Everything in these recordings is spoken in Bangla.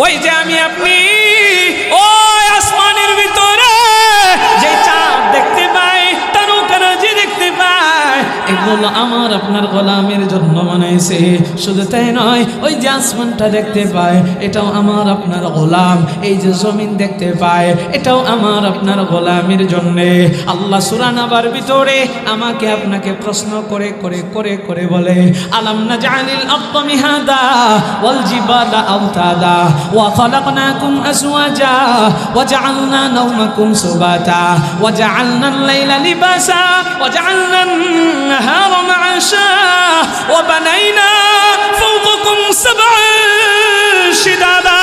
ওই যে আমি আপনি ওই আসমানের ভিতরে যে চাঁদ দেখতে পাই, তারকারাজি দেখতে পাই, এগুলো আমার আপনার গোলামের জন্য বানাইছে। শুধু তাই নয়, ওই যে আসমানটা দেখতে পাই এটাও আমার আপনার গোলাম। এই যে জমিন দেখতে পাই এটাও আমার আপনার গোলামের জন্য। আল্লাহ সূরা নাবার ভিতরে আমাকে আপনাকে প্রশ্ন করে করে করে করে বলে, আলাম নাজআলিল আরদা মিহাদা ওয়াল জিবালা আওতাদা ওয়া খালাকনাকুম আজওয়াজা ওয়া জাআলনা নাওমাকুম সুবাতা ওয়া জাআলনাল লাইলা লিবাসা ওয়া জাআলনান নাহারা মা'আশা ওয়া বানাইনা ফাওকাকুম সাব'আন শিদাদা।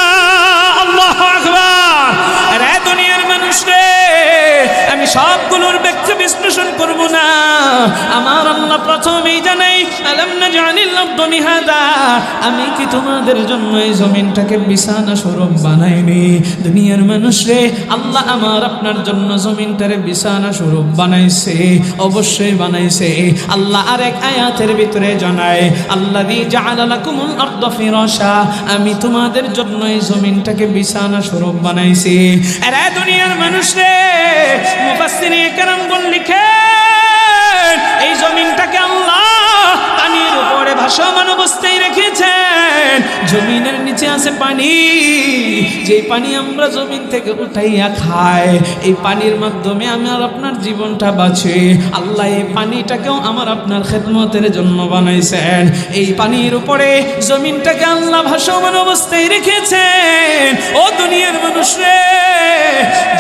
আল্লাহু আকবার। আরে দুনিয়ার মানুষ রে, আমি সবগুলোর ব্যাখ্যা বিশ্লেষণ করব না। আমার আল্লাহ প্রথমেই জানাই, আলাম নাজআলিল আরদা মিহাদা, আমি কি তোমাদের জন্য এই জমিনটাকে বিছানা স্বরূপ বানাইনি? দুনিয়ার মানুষ রে, আল্লাহ আমার আপনার জন্য জমিনটারে বিছানা স্বরূপ বানাইছে, অবশ্যই বানাইছে। আল্লাহ আরেক আয়াতের ভিতরে জানায়, আল্লাযী জাআলা লাকুমুল আরদা ফিরাশা, আমি তোমাদের জন্য এই জমিনটাকে বিছানা স্বরূপ বানাইছি। আরে দুনিয়ার মানুষ রে, মুফাসসিরিনে কেরামগণ লিখেন, এই জমিনটাকে আল্লাহ পানির উপরে ভাসমান অবস্থায় রেখেছেন। জমিনের নিচে আছে পানি, যে পানি আমরা জমিন থেকে উঠাইয়া খাই, এই পানির মাধ্যমে আমার আপনার জীবনটা বাঁচে। আল্লাহ এই পানিটাকেও আমার আপনার খেদমতের জন্য বানাইছেন। এই পানির উপরে জমিনটাকে আল্লাহ ভাসমান অবস্থায় রেখেছেন। ও দুনিয়ার মানুষ রে,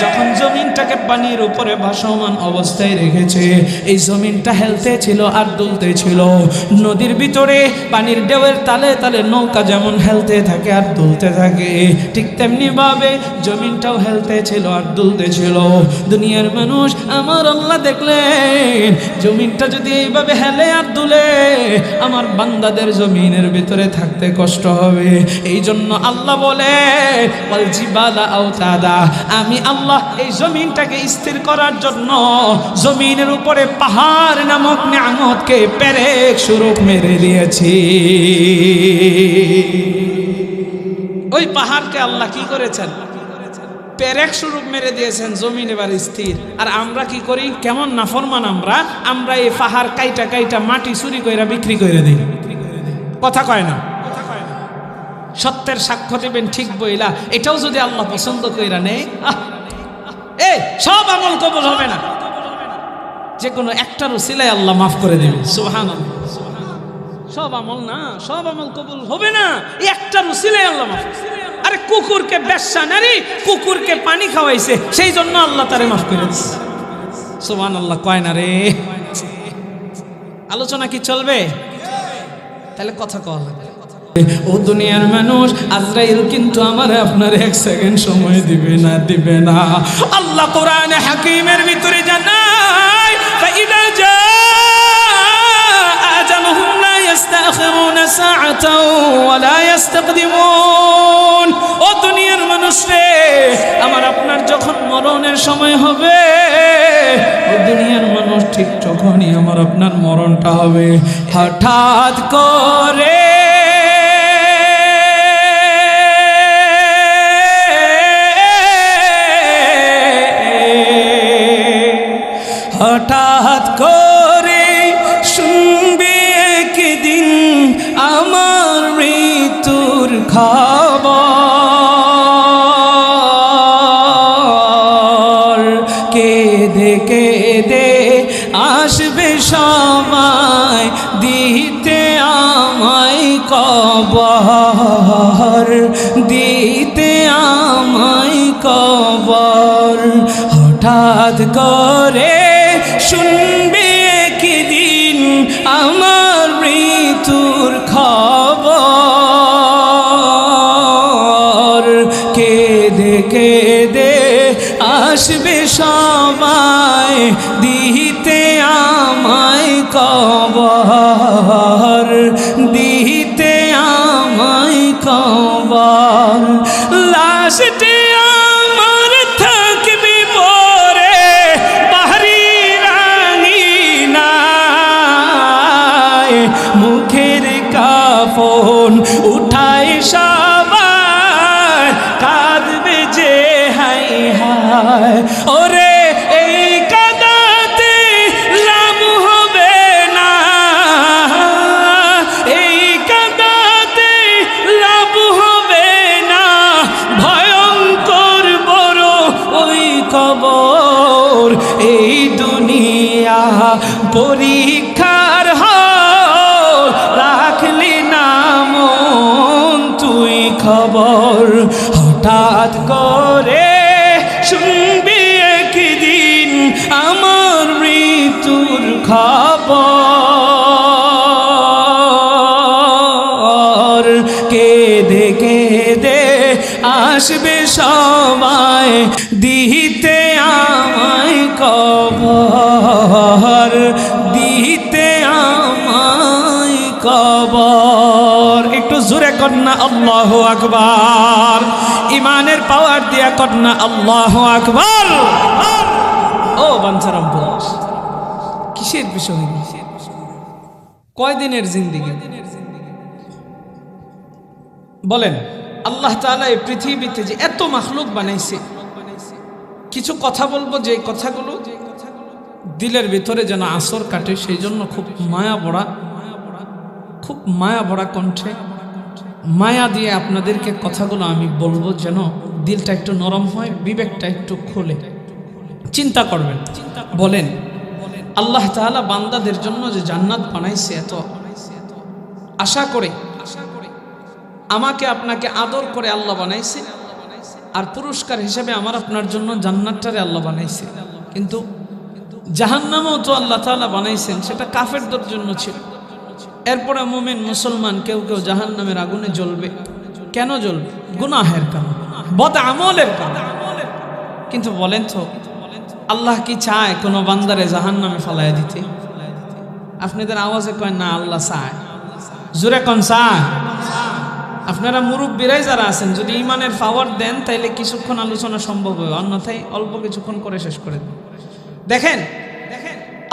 যখন জমিনটাকে পানির উপরে ভাসমান অবস্থায় রেখেছে, এই জমিনটা হেলতে ছিল আর দুলতে ছিল। নদীর ভিতরে পানির ঢেউয়ের তালে তালে নৌকা যেমন হেলতে থাকে আর দুলতে থাকে, ঠিক তেমনি ভাবে জমিনটাও হেলতে ছিল আর দুলতে ছিল। দুনিয়ার মানুষ, আমার আল্লাহ দেখলেন জমিনটা যদি এইভাবে হেলে আর দুলে, আমার বান্দাদের জমিনের ভিতরে থাকতে কষ্ট হবে। এই জন্য আল্লাহ বলে, ওয়াল জিবালা আওতাদা, আমি আল্লাহ এই জমিনটাকে স্থির করার জন্য জমিনের উপরে পাহাড় নামক নিয়ামতকে পেরেক স্বরূপ মেরে দিয়েছি। ওই পাহাড়কে আল্লাহ কি করেছেন? পেরেক স্বরূপ মেরে দিয়েছেন, জমিন এবার স্থির। আর আমরা কি করি? কেমন নাফরমান আমরা এই পাহাড় কাইটা কাইটা মাটি চুরি কইরা বিক্রি করে দিই। কথা কয় না? সত্যের সাক্ষ্য দেবেন ঠিক বইলা, এটাও যদি আল্লাহ পছন্দ কইরা নেই, এই সব আমল কবুল হবে না, যে কোনো একটার উসিলায় আল্লাহ মাফ করে দেবে। সুবহানাল্লাহ। সব আমল না, সব আমল কবুল হবে না, একটার উসিলায় আল্লাহ মাফ। আরে কুকুরকে বেশ্যা নারী কুকুরকে পানি খাওয়াইছে, সেই জন্য আল্লাহ তারে মাফ করে দিচ্ছে। সুবহানাল্লাহ কয় না রে? আলোচনা কি চলবে? তাহলে কথা কওয়া লাগবে। ও দুনিয়ার মানুষ, আজরাইল কিন্তু আমার আপনার এক সেকেন্ড সময় দিবে না, দিবে না। আল্লাহ কোরআনে হাকিমের ভিতরে জানায়, ফাইদা জাআ আজালুহুম লা ইস্তাখিরুনা সাআতাও ওয়া লা ইস্তাকদিমুন। ও দুনিয়ার মানুষ রে, আমার আপনার যখন মরণের সময় হবে, ও দুনিয়ার মানুষ ঠিক তখনই আমার আপনার মরণটা হবে। হঠাৎ করে হঠাৎ করে শুনবি একদিন আমার মৃত্যুর খবর। কেঁদে কেঁদে আসবে সময় দিতে আমায় কবর, দিতে আমায় কবর। হঠাৎ করে শুনবে একদিন আমার মৃত্যুর খবর। কেঁদে কেঁদে আসবে সময় দিতে আমায় কবর, দিতে আমায় কবর। লাশটি আমার থাকবে পরে বাহারি রাঙিনায়, মুখের কাফন উঠায় সবাই পরীক্ষার হল রাখলি না মন তুই খবর, হঠাৎ করে শুনবি একদিন আমার মৃত্যুর খবর। কেঁদে কেঁদে আসবে সবাই দিতে আমায় কবর, দিতে আমায় কবর। একটু জোরে কন্যা আল্লাহু আকবার, ইমানের পাওয়ার দিয়া কন্যা আল্লাহু আকবার। ও বাঞ্ছারাম পুরুষ, কিসের বিষয়? কয়দিনের জিন্দেগি বলেন? আল্লাহ তাআলা এই পৃথিবীতে যে এত মাখলুক বানাইছে, কিছু কথা বলবো যে কথাগুলো দিলের ভিতরে যেন আসর কাটে, সেই জন্য খুব মায়া ভরা কণ্ঠে মায়া দিয়ে আপনাদেরকে কথাগুলো আমি বলবো, যেন দিলটা একটু নরম হয়, বিবেকটা একটু খোলে। চিন্তা করবেন, বলেন আল্লাহ তাআলা বান্দাদের জন্য যে জান্নাত বানাইছে, এত আশা করে আমাকে আপনাকে আদর করে আল্লাহ বানাইছে, আর পুরস্কার হিসেবে আমার আপনার জন্য জান্নাতটারে আল্লাহ বানাইছে। কিন্তু জাহান্নামও তো আল্লাহ তাআলা বানাইছেন, সেটা কাফেরদের জন্য ছিল। এরপরে মুমিন মুসলমান কেউ কেউ জাহান্নামের আগুনে জ্বলবে। কেন জ্বলবে? গুনাহের কারণে, বদ আমলের কারণে। কিন্তু বলেন তো, আল্লাহ কি চায় কোনো বান্দারে জাহান্নামে ফালাইয়া দিতে? আপনাদের আওয়াজে কয় না আল্লাহ চায়, জোরে কোন চায়? আপনারা মুরব্বীরাই যারা আছেন, যদি ইমানের পাওয়ার দেন তাইলে কিছুক্ষণ আলোচনা সম্ভব হবে, অন্যথায় অল্প কিছুক্ষণ করে শেষ করে দেন। দেখেন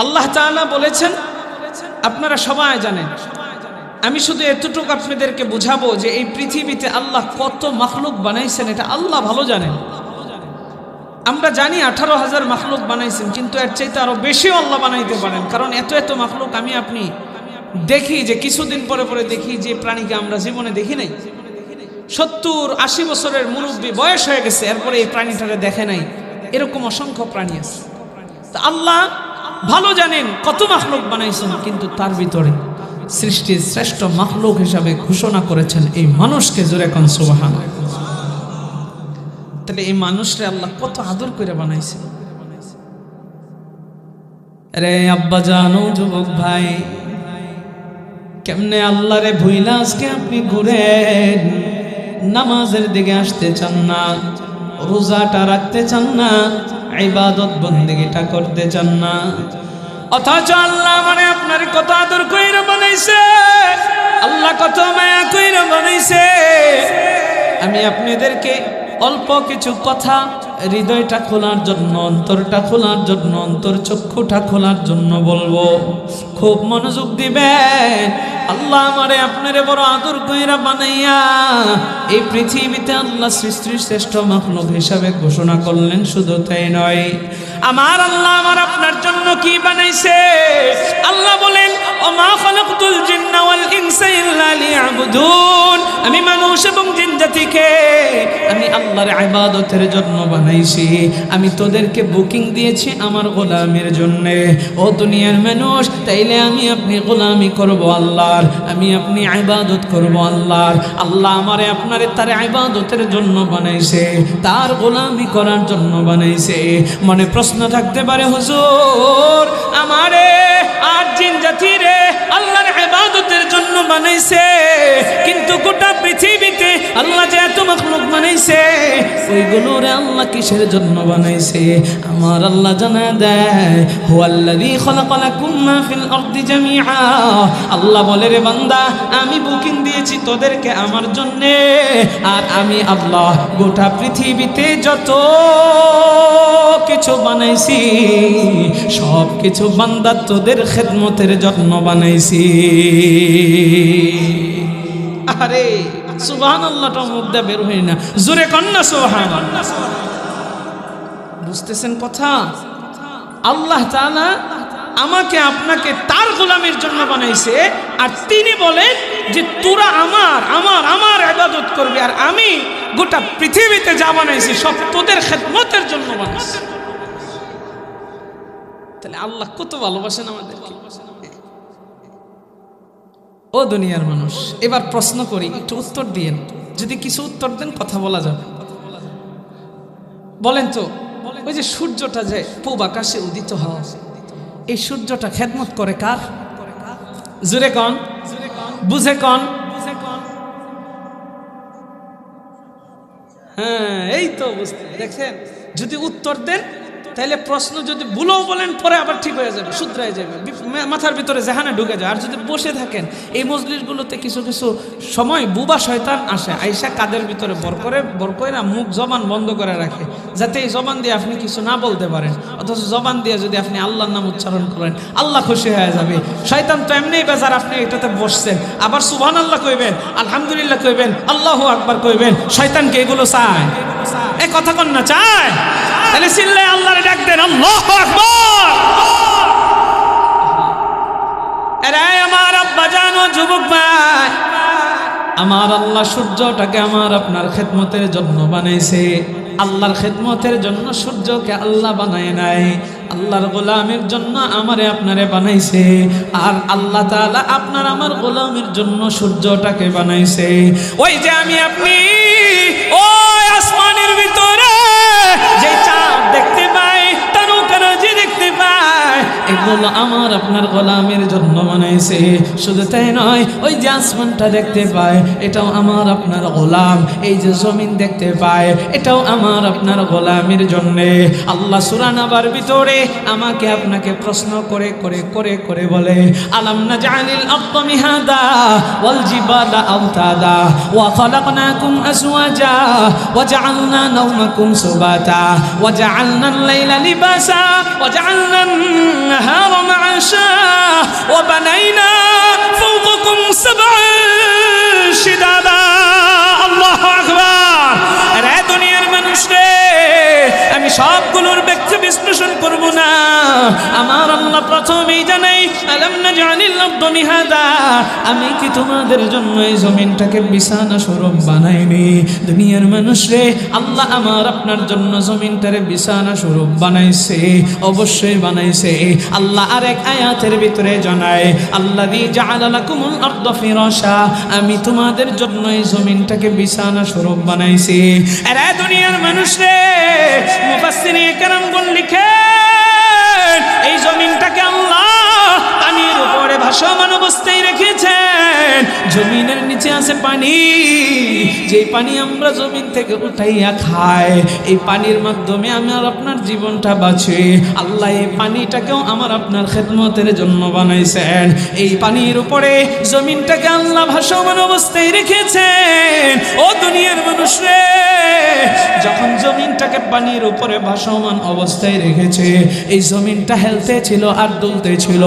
আল্লাহ তাআলা বলেছেন, আপনারা সবাই জানেন, আমি শুধু এতটুকু আপনাদেরকে বুঝাবো যে এই পৃথিবীতে আল্লাহ কত মাখলুক বানাইছেন এটা আল্লাহ ভালো জানেন। আমরা জানি 18,000 মাখলুক বানাইছেন, কিন্তু এর চাইতে আরো বেশিও আল্লাহ বানাইতে পারেন। কারণ এত মাখলুক আমি আপনি দেখি, যে কিছুদিন পরে পরে দেখি যে প্রাণীকে আমরা জীবনে দেখি নাই। 70-80 বছরের মুরব্বী বয়স হয়ে গেছে, এরপরে এই প্রাণীটাকে দেখে নাই। এরকম অসংখ্য প্রাণী আছে। তা আল্লাহ ভালো জানেন কত মাখলুক বানাইছেন, কিন্তু তার ভিতরে সৃষ্টির শ্রেষ্ঠ মাখলুক হিসাবে ঘোষণা করেছেন এই মানুষকে। জোরে কোন সুবহানাল্লাহ। তাহলে এই মানুষরে আল্লাহ কত আদর করে বানাইছে। রে আব্বা জানো, যুবক ভাই, কেমনে আল্লাহরে ভুইলা আজকে আপনি ঘুরেন, নামাজের দিকে আসতে চান না, রোজাটা রাখতে চান না, ইবাদত বন্দেগিটা করতে চান না, অথচ আল্লাহ মানে আপনার কত আদর কইরা বানাইছে, আল্লাহ কত মায়া কইরা বানাইছে। আমি আপনাদেরকে অল্প কিছু কথা হৃদয়টা খোলার জন্য, অন্তরটা খোলার জন্য, অন্তর চক্ষুটা খোলার জন্য বলবো। খুব মনোযোগ দিবেন। আল্লাহ আমারে আপনারে বড় আদর কইরা বানাইয়া এই পৃথিবীতে আল্লাহ সৃষ্টির শ্রেষ্ঠ মাখলুক হিসাবে ঘোষণা করলেন। শুধু তাই নয়, আমার আল্লাহ আমার আপনার জন্য কি বানাইছে? আল্লাহ বলেন, ওমা খালাকতুল জিন্না ওয়াল ইনসা ইল্লা লিয়াবুদুন। আমি মানুষ এবং জিন জাতিকে আমি আল্লাহর ইবাদতের জন্য বানাইছি। আমি তোদেরকে বুকিং দিয়েছি আমার গোলামের জন্য। ও দুনিয়ার মানুষ, তাইলে আমি আপনি গোলামি করব আল্লাহর, আমি আপনি ইবাদত করব আল্লাহর। আল্লাহ আমারে আপনারে তার ইবাদতের জন্য বানাইছে, তার গোলামি করার জন্য বানাইছে। মনে প্রশ্ন থাকতে পারে, হুজুর আমারে আর জিন জাতিরে আল্লাহর ইবাদতের জন্য বানাইছে, কিন্তু গোটা পৃথিবীতে আল্লাহ যে এত মাখলুক বানাইছে, ওইগুলোরে আল্লাহ কিসের জন্য বানাইছে? আমার আল্লাহ জানায় দেয়, হুয়াল্লাযী খালাকা লাকুম মা ফিল আরদি জামিআ। আল্লাহ বলে, রে বান্দা, আমি বুকিং দিয়েছি তোদেরকে আমার জন্য, আর আমি আল্লাহ গোটা পৃথিবীতে যত কিছু বানাইছি সব কিছু বান্দা তোদের খেদমতের জন্য বানাইছি। আরে সুবহানাল্লাহটা মুখ দিয়ে বের হয় না, জোরে কন্না সুবহানাল্লাহ। বুঝতেছেন কথা? আল্লাহ তাআলা আমাকে আপনাকে তার গোলামের জন্য বানাইছে, আর তিনি বলেন যে তোরা আমার ইবাদত করবি, আর আমি গোটা পৃথিবীতে যা বানাইছি সব তোদের খেদমতের জন্য বানাইছি। তাহলে আল্লাহ কত ভালোবাসেন আমাদেরকে। ও দুনিয়ার মানুষ, এবার প্রশ্ন করি, একটু উত্তর দিয়েন। যদি কিছু উত্তর দেন কথা বলা যাবে। বলেন তো, ওই যে সূর্যটা যে পূব আকাশে উদিত হয়, এই সূর্যটা খেদমত করে কার? জুরে কন, বুঝে কন। হ্যাঁ, এই তো বুঝতে দেখছেন। যদি উত্তর দেন তাহলে প্রশ্ন যদি ভুলও বলেন পরে আবার ঠিক হয়ে যাবে, শুধরায় যাবে, মাথার ভিতরে জাহানে ঢুকে যায়। আর যদি বসে থাকেন এই মজলিসগুলোতে কিছু কিছু সময় বুবা শয়তান আসে, আইসা কাদের ভিতরে বর করে না মুখ জবান বন্ধ করে রাখে, যাতে এই জবান দিয়ে আপনি কিছু না বলতে পারেন। অথচ জবান দিয়ে যদি আপনি আল্লাহর নাম উচ্চারণ করেন আল্লাহ খুশি হয়ে যাবে। শয়তান তো এমনিই বেজার, আপনি এটাতে বসছেন, আবার সুবহানাল্লাহ কইবেন, আলহামদুলিল্লাহ কইবেন, আল্লাহু আকবার কইবেন। শয়তানকে এগুলো চায়? এই কথা কন না, চায়? তাহলে চিল্লায় আল্লাহর ডাক দেন, আল্লাহু আকবার। আরে আমার আব্বা জানো, যুবক ভাই, আমার আল্লাহ সূর্যটাকে আমার আপনার খেদমতের জন্য বানাইছে। আল্লাহর খেদমতের জন্য সূর্যকে আল্লাহ বানায় নাই, আল্লাহর গোলামের জন্য আমারে আপনারে বানাইছে। আর আল্লাহ তাআলা আপনার আমার গোলামের জন্য সূর্যটাকে বানাইছে। ওই যে আমি আপনি ওই আসমানের ভিতরে যে চাঁদ দেখতে পাই, তারকারাজি দেখতে পাই, এগুলো আমার আপনার গোলামের জন্য বানাইছে। শুধু তাই নয়, ওই যে আসমানটা দেখতে পায় এটাও আমার আপনার গোলাম। এই যে জমিন দেখতে পায় এটাও আমার আপনার গোলামের জন্য। আল্লাহ সূরা নাবার ভিতরে আমাকে আপনাকে প্রশ্ন করে করে করে করে বলে, আলাম নাজআলিল আরদা মিহাদা ওয়াল জিবালা আওতাদা ওয়া খালাকনাকুম আজওয়াজা ওয়া জাআলনা নাওমাকুম সুবাতা ওয়া জাআলনা আল-লাইলা লিবাসা ওয়া জাআলনা আন-নাহারা মা'আশা ওয়া বানাইনা ফাওকাকুম সাব'আন শিদাদা। আল্লাহু আকবার। আরে দুনিয়ার মানুষ রে, আমি সবগুলোর ব্যাখ্যা বিশ্লেষণ করব না। আমার আল্লাহ প্রথমেই জানাই, আলাম নাজআলিল আরদা মিহাদা, আমি কি তোমাদের জন্য এই জমিনটাকে বিছানা স্বরূপ বানাইনি? দুনিয়ার মানুষ রে, আল্লাহ আমার আপনার জন্য জমিনটারে বিছানা স্বরূপ বানাইছে, অবশ্যই বানাইছে। আল্লাহ আরেক আয়াতের ভিতরে জানায়, আল্লাযী জাআলা লাকুমুল আরদা ফিরাশা, আমি তোমাদের জন্য এই জমিনটাকে বিছানা স্বরূপ বানাইছি। আরে দুনিয়ার মানুষ রে, মুফাসসিরিন কেরামগণ লিখেন, এই জমিনটাকে আল্লাহ পানির উপরে ভাসমান অবস্থায় রেখেছেন। জমিনের নিচে আছে পানি, যে পানি আমরা জমিন থেকে উঠাইয়া খাই, এই পানির মাধ্যমে আমার আপনার জীবনটা বাঁচে। আল্লাহ এই পানিটাকেও আমার আপনার খেদমতের জন্য বানাইছেন। এই পানির উপরে জমিনটাকে আল্লাহ ভাসমান অবস্থায় রেখেছেন। ও দুনিয়ার মানুষ রে, যখন জমিনটাকে পানির উপরে ভাসমান অবস্থায় রেখেছে, এই জমিনটা হেলতে ছিল আর দুলতে ছিল।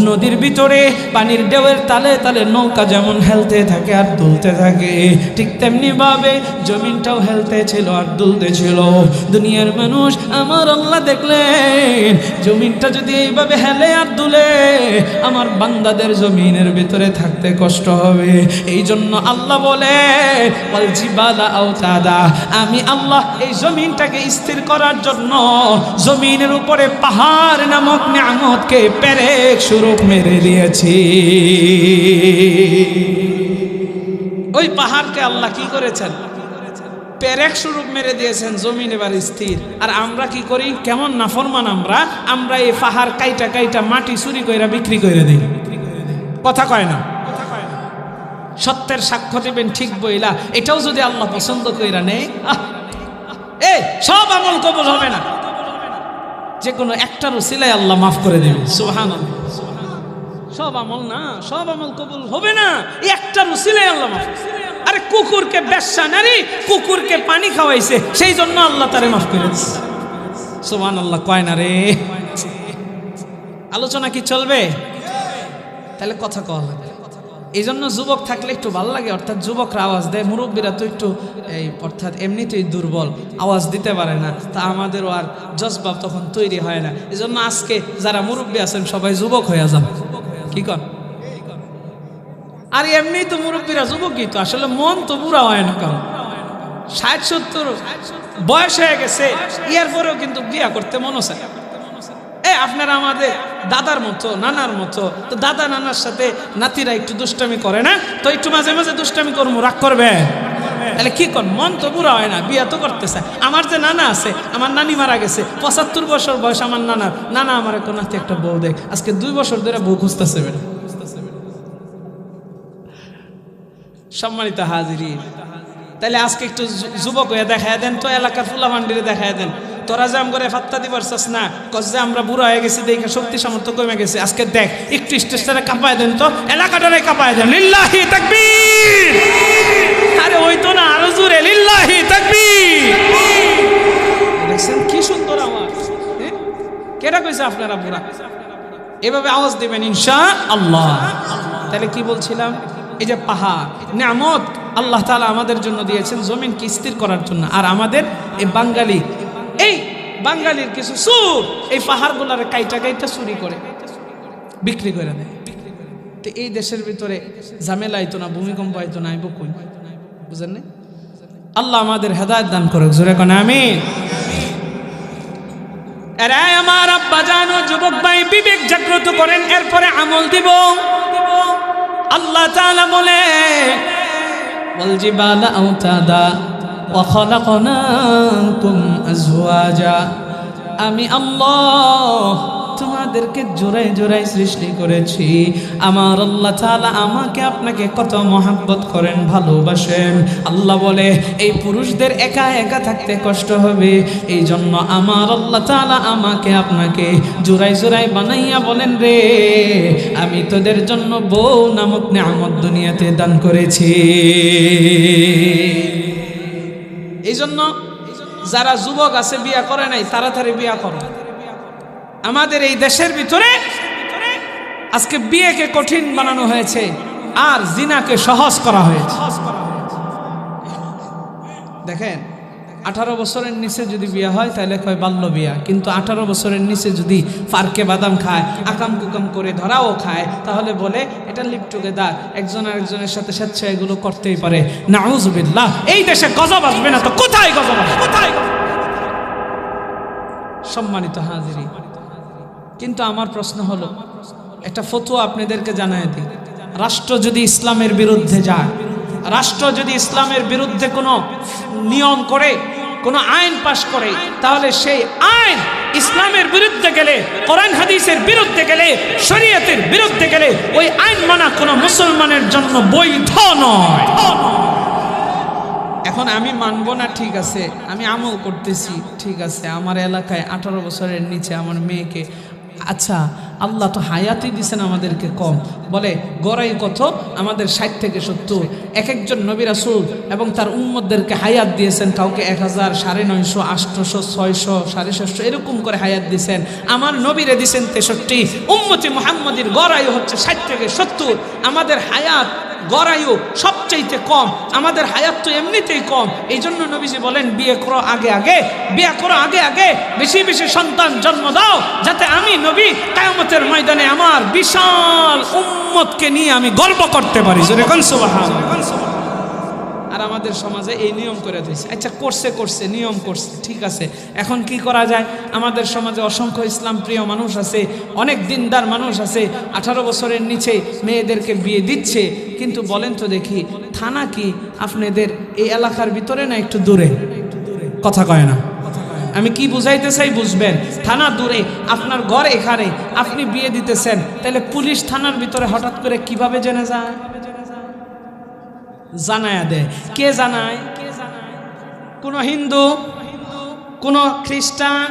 নদীর ভিতরে পানির ঢেউয়ের তালে তালে নৌকা যেমন হেলতে থাকে আর দুলতে থাকে, ঠিক তেমনি ভাবে জমিনটাও হেলতে ছিল আর দুলতে ছিল। দুনিয়ার মানুষ, আমার আল্লাহ দেখলেন জমিনটা যদি এইভাবে হেলে আর দুলে, আমার বান্দাদের জমিনের ভিতরে থাকতে কষ্ট হবে। এই জন্য আল্লাহ বলে, ওয়াল জিবালা আওতাদা, আমি আল্লাহ এই জমিনটাকে স্থির করার জন্য জমিনের উপরে পাহাড় নামক নিয়ামতকে পেরেক স্বরূপ মেরে দিয়েছি। ওই পাহাড়কে আল্লাহ কি করেছেন? পেরেক স্বরূপ মেরে দিয়েছেন, জমিন এবার স্থির। আর আমরা কি করি? কেমন নাফরমান আমরা এই পাহাড় কাইটা কাইটা মাটি চুরি কইরা বিক্রি করে দিই। কথা কয় না? সত্যের সাক্ষ্য দিবেন ঠিক বইলা, এটাও যদি আল্লাহ পছন্দ কইরা নেই, এই সব আমল কবুল হবে না। যে কোনো একটার উসিলায় আল্লাহ মাফ করে দেবে। সুবহানাল্লাহ। সব আমল না, সব আমল কবুল হবে না, একটার উসিলায় আল্লাহ মাফ। আরে কুকুরকে বেশ্যা নারী কুকুরকে পানি খাওয়াইছে, সেই জন্য আল্লাহ তারে মাফ করে দিয়েছে। সুবহানাল্লাহ কয় না রে? আলোচনা কি চলবে? তাহলে কথা কওয়া লাগে। এই জন্য যুবক থাকলে একটু ভালো লাগে, অর্থাৎ যুবকরা আওয়াজ দেয়, মুরব্বীরা তো একটু এই অর্থাৎ এমনিতেই দুর্বল, আওয়াজ দিতে পারে না, তা আমাদেরও আর জজবা তখন তৈরি হয় না। এই জন্য আজকে যারা মুরব্বী আছেন সবাই যুবক হয়ে যান। কি কর? আর এমনি তো মুরব্বীরা যুবকই তো, আসলে মন তো বুড়া হয় না, কারণ 60-70 বয়স হয়ে গেছে, এর পরেও কিন্তু বিয়া করতে মন আছে। আপনারা আমাদের দাদার মতো নানার মতো, তো দাদা নানার সাথে নাতিরা একটু দুষ্টামি করে না, তো একটু মাঝে মাঝে দুষ্টামি করবো, রাগ করবে? তাহলে কি কর, মন তো বুড়া হয় না, বিয়ে তো করতেছে। আমার যে নানা আছে, আমার নানি মারা গেছে, 75 বছর বয়স আমার নানার, নানা আমার এক নাতি একটা বউ দেখ, আজকে 2 বছর ধরে বউ খুঁজতেছে। সম্মানিত হাজিরিন, তাহলে আজকে একটু যুবক হয়ে দেখায় দেন তো, এলাকার ফুলা মান্ডিরে দেখায় দেন, তোরা যে আমগরে ফাত্তা দিবার চাস না, কস যে আমরা বুড়া হয়ে গেছি, দেখে শক্তি সামর্থ্য কমে গেছে, আজকে দেখ একটু স্টেজটারে কাঁপায় দেন তো, এলাকাটারে কাঁপায় দেন। লিল্লাহি তাকবীর! আরে ওই তো না, আরো জোরে লিল্লাহি তাকবীর! দেখছেন কি সুন্দর আওয়াজ? কেডা কইছে আপনারা বুড়া? এভাবে আওয়াজ দিবেন ইনশাআল্লাহ। তাহলে কি বলছিলাম, এই যে পাহাড় নিয়ামত আল্লাহ তাআলা আমাদের জন্য দিয়েছেন জমিনকে স্থির করার জন্য, আর আমাদের এই বাঙালির কিছু সুর এই পাহাড়গুলারে কাইটা কাইটা চুরি করে বিক্রি করে দেয়। তো এই দেশের ভিতরে ঝামেলা আইতো না, ভূমিকম্প আইতো না, আইব কই? বুঝেন না? আল্লাহ আমাদের হেদায়েত দান করুক, জোরে কোন আমিন। আরে আমার আব্বা জানো, যুবক ভাই বিবেক জাগ্রত করেন, এরপরে আমল দিব। আল্লাহ তাআলা বলে ওয়াল জিবালা আওতাদা ওয়া খালাকনাকুম আজওয়াজা, আমি আল্লাহ তোমাদেরকে জোড়ায় জোড়ায় সৃষ্টি করেছি। আমার আল্লাহ তাআলা আমাকে আপনাকে কত মহব্বত করেন, ভালোবাসেন। আল্লাহ বলে এই পুরুষদের একা একা থাকতে কষ্ট হবে, এই জন্য আমার আল্লাহ তাআলা আমাকে আপনাকে জোড়ায় জোড়ায় বানাইয়া বলেন, রে আমি তোদের জন্য বউ নামক নিয়ামত দুনিয়াতে দান করেছি। এই জন্য যারা যুবক আছে বিয়া করে নাই, তাড়াতাড়ি বিয়া করো। আমাদের এই দেশের ভিতরে আজকে বিয়েকে কঠিন বানানো হয়েছে আর জিনাকে সহজ করা হয়েছে। দেখেন 18 বছরের নিচে যদি বিয়ে হয় তাহলে কয় বাল্য বিয়া, কিন্তু 18 বছরের নিচে যদি ফারকে বাদাম খায়, আকাম কুকাম করে ধরাও খায়, তাহলে বলে এটা লিভ টুগেদার, একজন আরেকজনের সাথে স্বেচ্ছা এগুলো করতেই পারে। নাউজুবিল্লাহ। এই দেশে গজব আসবে না তো কোথায় গজব আসবে? কোথায়? সম্মানিত হাজিরি, কিন্তু আমার প্রশ্ন হলো, একটা ফতোয়া আপনাদেরকে জানাই দিই, রাষ্ট্র যদি ইসলামের বিরুদ্ধে যায়, রাষ্ট্র যদি ইসলামের বিরুদ্ধে কোনো নিয়ম করে, কোনো আইন পাশ করে, তাহলে সেই আইন ইসলামের বিরুদ্ধে গেলে, কোরআন হাদিসের বিরুদ্ধে গেলে, শরীয়তের বিরুদ্ধে গেলে ওই আইন মানা কোনো মুসলমানের জন্য বৈধ নয়। এখন আমি মানবো না, ঠিক আছে, আমি আমল করতেছি, ঠিক আছে, আমার এলাকায় 18 বছরের নিচে আমার মেয়েকে, আচ্ছা আল্লাহ তো হায়াতই দিয়েছেন আমাদেরকে কম, বলে গড়াই কত আমাদের 60 থেকে 70, এক একজন নবী রাসূল এবং তার উম্মতদেরকে হায়াত দিয়েছেন, কাউকে 1000, 950, 800, 600, 650 এরকম করে হায়াত দিয়েছেন। আমার নবীরে দিয়েছেন 63, উম্মতি মুহাম্মদীর গড়াই হচ্ছে 60 থেকে 70। আমাদের হায়াত গড়াইও সবচাইতে কম, আমাদের হায়াত তো এমনিতেই কম। এই জন্য নবীজি বলেন বিয়ে করো আগে আগে, বিয়ে করো আগে আগে, বেশি বেশি সন্তান জন্ম দাও, যাতে আমি নবী কিয়ামতের ময়দানে আমার বিশাল উম্মতকে নিয়ে আমি গর্ব করতে পারি। জোরে কোন সুবহানাল্লাহ। আর আমাদের সমাজে এই নিয়ম করে দিয়েছে। আচ্ছা করছে নিয়ম করছে, ঠিক আছে, এখন কি করা যায়? আমাদের সমাজে অসংখ্য ইসলাম প্রিয় মানুষ আছে, অনেক দিনদার মানুষ আছে, 18 বছরের নিচে মেয়েদেরকে বিয়ে দিচ্ছে। কিন্তু বলেন তো দেখি, থানা কি আপনাদের এই এলাকার ভিতরে না একটু দূরে? কথা কয় না। আমি কি বুঝাইতে চাই বুঝবেন, থানা দূরে, আপনার ঘর এখানে, আপনি বিয়ে দিতেছেন, তাহলে পুলিশ থানার ভিতরে হঠাৎ করে কিভাবে জেনে যায়? জানায়া দেয়। কে জানায়? কোন হিন্দু, কোন খ্রিস্টান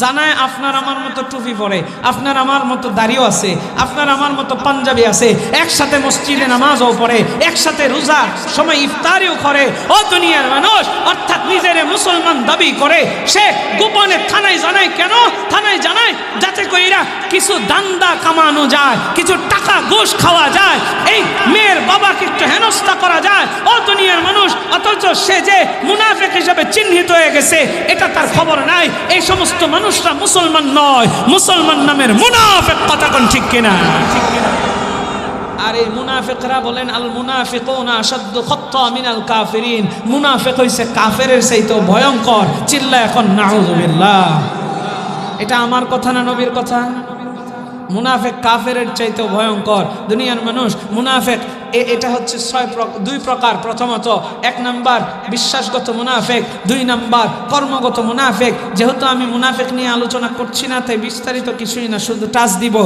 জানায় আপনার আমার মতো টুপি পরে, আপনার আমার মতো দাড়িও আছে, আপনার আমার মতো পাঞ্জাবি আছে, একসাথে মসজিদে নামাজও পড়ে, একসাথে রোজার সময় ইফতারিও করে। ও দুনিয়ার মানুষ, অর্থাৎ নিজের মুসলমান দাবি করে, সে গোপনে থানায় জানায়। কেন থানায় জানায়? যাতে কইরা কিছু দান্দা কামানো যায়, কিছু টাকা ঘুষ খাওয়া যায়, এই মেয়ের বাবাকে একটু হেনস্থা করা যায়। ও দুনিয়ার মানুষ, অথচ সে যে মুনাফিক হিসেবে চিহ্নিত হয়ে গেছে এটা তার খবর নাই। এই সমস্ত মানুষরা মুসলমান নয়, মুসলমান নামের মুনাফিক। কথা কোন ঠিক কিনা? আর এই মুনাফিকরা বলেন আল মুনাফিকুনা আশাদ্দু খাত্তা মিনাল কাফিরিন, মুনাফিক হইছে কাফেরের চাইতেও ভয়ঙ্কর। চিল্লা এখন নাউযুবিল্লাহ। এটা আমার কথা না নবীর কথা? মুনাফেক কাফেরের চাইতেও ভয়ঙ্কর। দুনিয়ার মানুষ মুনাফেক এটা হচ্ছে দুই প্রকার। প্রথমত, এক নাম্বার বিশ্বাসগত মুনাফেক, দুই নাম্বার কর্মগত মুনাফেক। যেহেতু আমি মুনাফেক নিয়ে আলোচনা করছি না, তাই বিস্তারিত কিছুই না, শুধু টাচ দিব।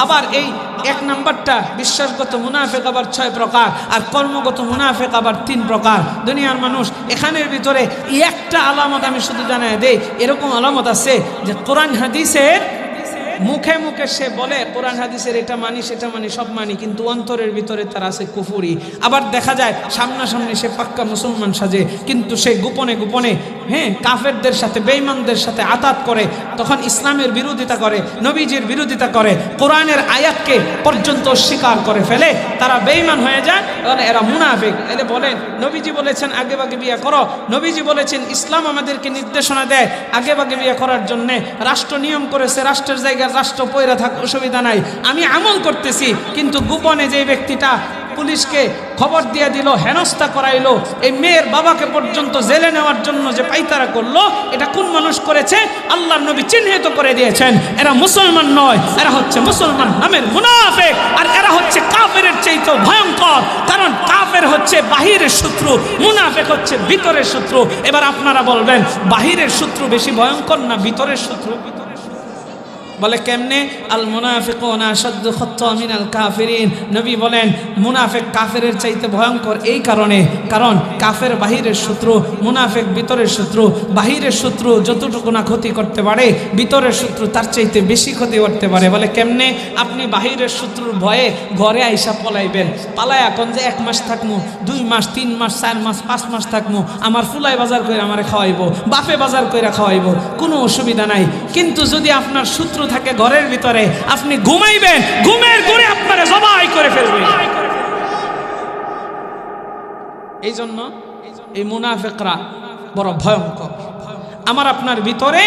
আবার এই এক নাম্বারটা বিশ্বাসগত মুনাফেক আবার 6 প্রকার, আর কর্মগত মুনাফেক আবার 3 প্রকার। দুনিয়ার মানুষ এখানের ভিতরে একটা আলামত আমি শুধু জানাই দেই, এরকম আলামত আছে যে কোরআন হাদিসের মুখে মুখে সে বলে কোরআন হাদিসের এটা মানি সেটা মানি সব মানি, কিন্তু অন্তরের ভিতরে তার আছে কুফরি। আবার দেখা যায় সামনাসামনি সে পাক্কা মুসলমান সাজে, কিন্তু সে গোপনে গোপনে কাফেরদের সাথে বেঈমানদের সাথে আতাত করে, তখন ইসলামের বিরোধিতা করে, নবীজির বিরোধিতা করে, কোরআনের আয়াতকে পর্যন্ত অস্বীকার করে ফেলে। তারা বেঈমান হয়ে যায়, তাহলে এরা মুনাফিক। এলে বলেন নবীজি বলেছেন আগে ভাগে বিয়ে করো, নবীজি বলেছেন ইসলাম আমাদেরকে নির্দেশনা দেয় আগে ভাগে বিয়ে করার জন্যে, রাষ্ট্র নিয়ম করেছে রাষ্ট্রের জায়গায় রাষ্ট্র পয়রা থাক, অসুবিধা নাই, আমি আমল করতেছি। কিন্তু গোপনে যে ব্যক্তিটা পুলিশকে খবর দিয়ে দিল, হেনস্থা করাইলো, এই মেয়ের বাবাকে পর্যন্ত জেলে নেওয়ার জন্য যে পাইতারা করলো, এটা কোন মানুষ করেছে? আল্লাহর নবী চিহ্নিত করে দিয়েছেন এরা মুসলমান নয়, এরা হচ্ছে মুসলমান নামের মুনাফিক। আর এরা হচ্ছে কাফেরের চাইতেও ভয়ঙ্কর, কারণ কাফের হচ্ছে বাহিরের শত্রু, মুনাফিক হচ্ছে ভিতরের শত্রু। এবার আপনারা বলবেন বাহিরের শত্রু বেশি ভয়ঙ্কর না ভিতরের শত্রু? বলে কেমনে? আল মুনাফিকুনা আশাদ্দু খাত্তা'আন মিনাল কাফিরিন। নবী বলেন মুনাফিক কাফেরের চাইতে ভয়ঙ্কর এই কারণে, কারণ কাফের বাহিরের শত্রু, মুনাফিক ভিতরের শত্রু। বাহিরের শত্রু যতটুকু না ক্ষতি করতে পারে, ভিতরের শত্রু তার চাইতে বেশি ক্ষতি করতে পারে। বলে কেমনে? আপনি বাহিরের শত্রুর ভয়ে ঘরে আইসা পলাইবেন, পালায় এখন যে 1 মাস থাকমু, 2 মাস, 3 মাস, 4 মাস, 5 মাস থাকমু, আমার ফুলাই বাজার করে আমারে খাওয়াইবো, বাপে বাজার করে খাওয়াইবো, কোনো অসুবিধা নাই। কিন্তু যদি আপনার শত্রু থাকে ঘরের ভিতরে, আপনি ঘুমাইবেন, ঘুমের ঘরে আপনারা জবাই করে ফেলবেন। এই জন্য এই মুনাফিকরা বড় ভয়ঙ্কর। আমার আপনার ভিতরে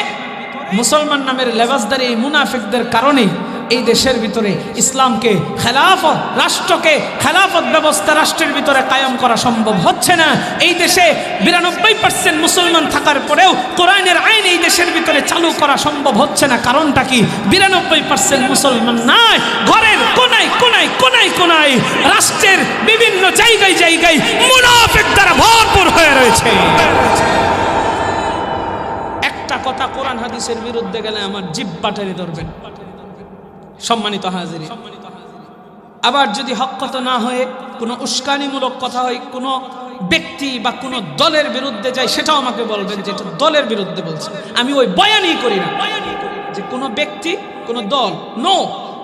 মুসলমান নামের লেবাসদারি এই মুনাফিকদের কারণে এই দেশের ভিতরে ইসলামকে, খেলাফত, রাষ্ট্রকে, খেলাফত ব্যবস্থা রাষ্ট্রের ভিতরে কায়েম করা সম্ভব হচ্ছে না। এই দেশে 92% মুসলমান থাকার পরেও কোরআনের আইন এই দেশের ভিতরে চালু করা সম্ভব হচ্ছে না। কারণটা কি? 92% মুসলমান নাই। ঘরের কোনায় কোনায় কোনায় কোনায়, রাষ্ট্রের বিভিন্ন জায়গায় জায়গায় মুনাফিক দ্বারা ভরপুর হয়ে রয়েছে। একটা কথা কোরআন হাদিসের বিরুদ্ধে গেলে আমার জিহ্বা টেনে ধরবেন। সম্মানিত হাজির, আবার যদি হক কথা না হয়ে কোনো উস্কানিমূলক কথা হয়, কোনো ব্যক্তি বা কোনো দলের বিরুদ্ধে যায়, সেটাও আমাকে বলবেন যে এটা দলের বিরুদ্ধে বলছে। আমি ওই বয়ানই করি না যে কোনো ব্যক্তি, কোনো দল, নো।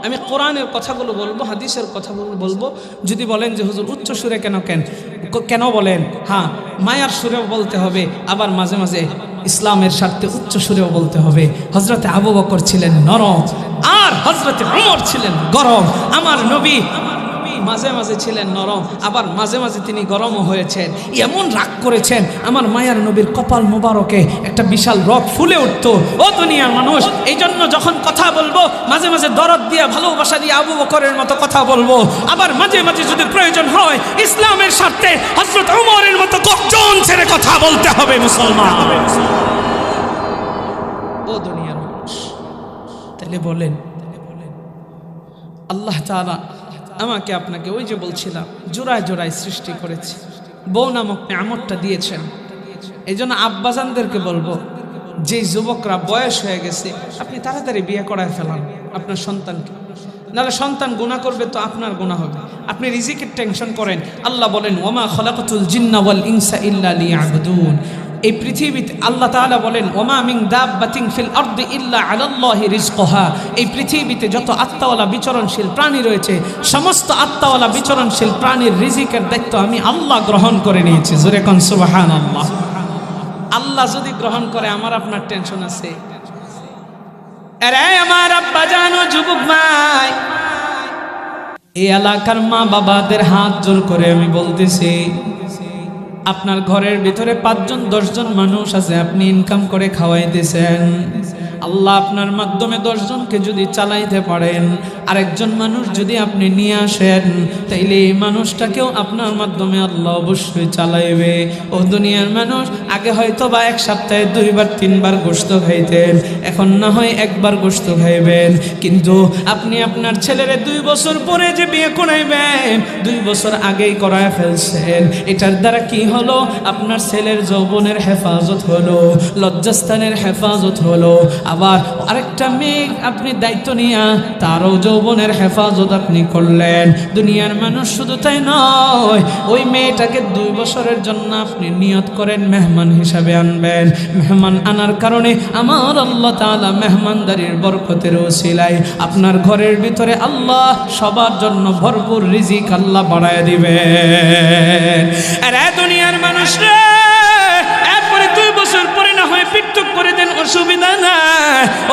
আমি কোরআনের কথাগুলো বলবো, হাদিসের কথাগুলো বলবো। যদি বলেন যে হুজুর উচ্চ সুরে কেন বলেন? হ্যাঁ, মায়ার সুরেও বলতে হবে, আবার মাঝে মাঝে ইসলামের স্বার্থে উচ্চ সুরেও বলতে হবে। হযরতে আবু বকর ছিলেন নরম, আর হযরতে ওমর ছিলেন গরম। আমার নবী মাঝে মাঝে ছিলেন নরম, আবার মাঝে মাঝে তিনি গরমও হয়েছেন। এমন রাগ করেছেন, আমার মায়ার নবীর কপাল মোবারকে একটা বিশাল রগ ফুলে উঠত। ও দুনিয়ার মানুষ, এই জন্য যখন কথা বলবো মাঝে মাঝে দরদ দিয়ে, ভালোবাসা দিয়ে আবু বকরের মতো কথা বলবো। আবার মাঝে মাঝে যদি প্রয়োজন হয় ইসলামের স্বার্থে হযরত ওমরের মতো গর্জন ছেড়ে কথা বলতে হবে মুসলমান। ও দুনিয়ার মানুষ, তাহলে বলেন আল্লাহ তাআলা আমাকে আপনাকে ওই যে বলছিলাম জোড়ায় জোড়ায় সৃষ্টি করেছে, বউ নামক নিয়ামতটা দিয়েছেন। এই জন্য আব্বাজানদেরকে বলবো, যে যুবকরা বয়স হয়ে গেছে, আপনি তাড়াতাড়ি বিয়ে করায় ফেলান আপনার সন্তানকে, নাহলে সন্তান গুনাহ করবে তো আপনার গুনাহ হবে। আপনি রিজিকের টেনশন করেন। আল্লাহ বলেন ওমা খলাকাতুল জিন্না ওয়াল ইনসা ইল্লা লিয়াবুদুন। এই পৃথিবীতে আল্লাহ তাআলা বলেন ওমা মিন দাব্বাতিন ফিল আরদি ইল্লা আলাল্লাহি রিজকুহা। এই পৃথিবীতে যত আত্মাওয়ালা বিচরণশীল প্রাণী রয়েছে, সমস্ত আত্মাওয়ালা বিচরণশীল প্রাণীর রিজিকের দায়িত্ব আমি আল্লাহ গ্রহণ করে নিয়েছি। জোরে কোন সুবহানাল্লাহ। আল্লাহ যদি গ্রহণ করে, আমার আপনার টেনশন আছে? আরে আমার আব্বা জানো, যুবক ভাই, এই এলাকার মা বাবাদের হাত জোর করে আমি বলতেছি, আপনার ঘরের ভিতরে 5 জন 10 জন মানুষ আছে, আপনি ইনকাম করে খাওয়াইতেছেন, আল্লাহ আপনার মাধ্যমে 10 জনকে যদি চালাইতে পারেন, আরেকজন মানুষ যদি আপনি নিয়ে আসেন, তাইলে এই মানুষটাকেও আপনার মাধ্যমে আল্লাহ অবশ্যই চালাইবে। ও দুনিয়ার মানুষ, আগে হয়তো বা 1 সপ্তাহে 2 বার 3 বার গোশত খাইতেন, এখন না হয় 1 বার গোশত খাইবেন। কিন্তু আপনি আপনার ছেলেরে 2 বছর পরে যে বিয়ে করাইবেন, 2 বছর আগেই করায় ফেলছেন। এটার দ্বারা কি হলো? আপনার ছেলের যৌবনের হেফাজত হলো, লজ্জাস্থানের হেফাজত হলো। আবার আরেকটা মেয়ে আপনি দায়িত্ব নিয়া তারও যৌবনের হেফাজত আপনি করলেন। দুনিয়ার মানুষ শুধু তাই নয়, ওই মেয়েটাকে 2 বছরের জন্য আপনি নিয়ত করেন মেহমান হিসাবে আনবেন। মেহমান আনার কারণে আমার আল্লাহ তাআলা মেহমানদারির বরকতের ওসিলায় আপনার ঘরের ভিতরে আল্লাহ সবার জন্য ভরপুর রিজিক আল্লাহ বাড়ায় দিবেন। আর দুনিয়ার মানুষ রে, এরপরে 2 বছর পরে না হয় পিটুক করে দেন, অসুবিধা না।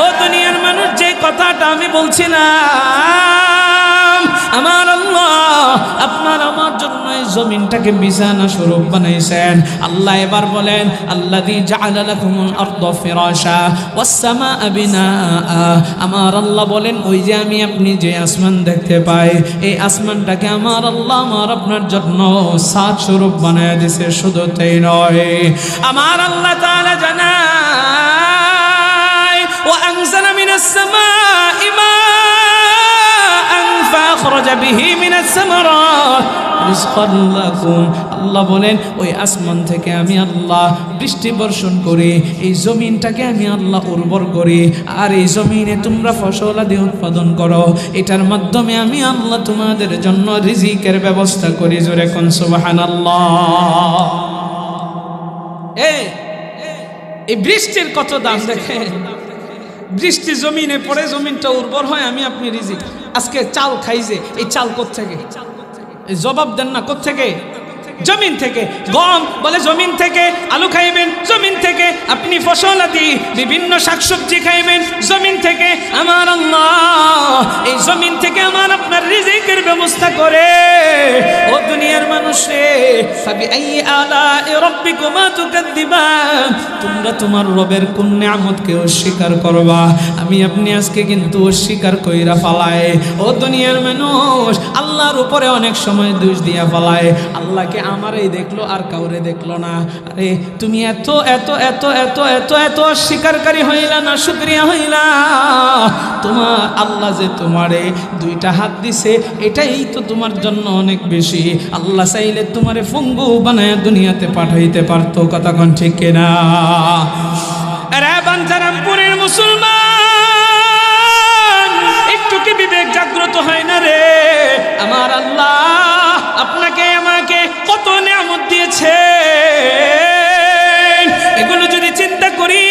ও দুনিয়ার মানুষ, যে কথাটা আমি বলছিলাম, আমার আল্লাহ আপনার আমার জন্য এই জমিনটাকে বিছানা স্বরূপ বানাইছেন। আল্লাহ এবার বলেন, আল্লাযী জাআলা লাকুমুল আরদা ফিরাশা ওয়াস সামাআ বিনাআ। আমার আল্লাহ বলেন, ওই যে আমি আপনি যে আসমান দেখতে পাই, এই আসমানটাকে আমার আল্লাহ আমার আপনার জন্য ছাদ স্বরূপ বানায় দিয়েছে। শুধু তাই নয়, আমার আল্লাহ তাআলা জানায়, ওয়া আনজালা মিনাস সামাই মাআন ফাখরাজা বিহি মিনাস সামারাত রিজকান লাকুম। আল্লাহ বলেন, ওই আসমান থেকে আমি আল্লাহ বৃষ্টি বর্ষণ করি, এই জমিনটাকে আমি আল্লাহ উর্বর করি, আর এই জমিনে তোমরা ফসল আদি উৎপাদন করো। এটার মাধ্যমে আমি আল্লাহ তোমাদের জন্য রিজিকের ব্যবস্থা করি। জোরে কোন সুবহানাল্লাহ। এই বৃষ্টির কত দাম দেখেন। বৃষ্টি জমিনে পড়ে, জমিনটা উর্বর হয়, আমি আপনি রিজিক। আজকে চাল খাই যে, এই চাল কোত্থেকে? জবাব দেন না, কোত্থেকে? জমিন থেকে। গম বলে জমিন থেকে, আলু খাইবেন জমিন থেকে, আপনি ফসল আদি বিভিন্ন শাকসবজি খাইবেন জমিন থেকে। আমার আল্লাহ এই জমিন থেকে আমার আপনার রিজিকের ব্যবস্থা করে। ও দুনিয়ার মানুষ রে, ফাবিআইয়ি আলা'i রাব্বিকুমা তুকাদ্দিবান, তোমরা তোমার রবের কোন নিয়ামতকে অস্বীকার করবা? আমি আপনি আজকে কিন্তু অস্বীকার কইরা ফালায়। ও দুনিয়ার মানুষ, আল্লাহর উপরে অনেক সময় দোষ দিয়া ফালায়। আল্লাহকে আমারই দেখলো আর কাউরে দেখলো না। আরে তুমি এত এত এত এত এত এত অস্বীকারী হইলা না, শুকরিয়া হইলা? তোমার আল্লাহ যে তোমারে 2টা হাত দিছে, এটাই তো তোমার জন্য অনেক বেশি। আল্লাহ চাইলে তোমারে ফঙ্গু বানায় দুনিয়াতে পাঠাইতে পারতো। কথা কোন ঠিক কিনা? আরে বাঞ্ছারামপুরের মুসলমান, একটু কি বিবেক জাগ্রত হয় না রে? আমার আল্লাহ আপনাকে আমাকে কত নিয়ামত দিয়েছে, এগুলো যদি চিন্তা করি,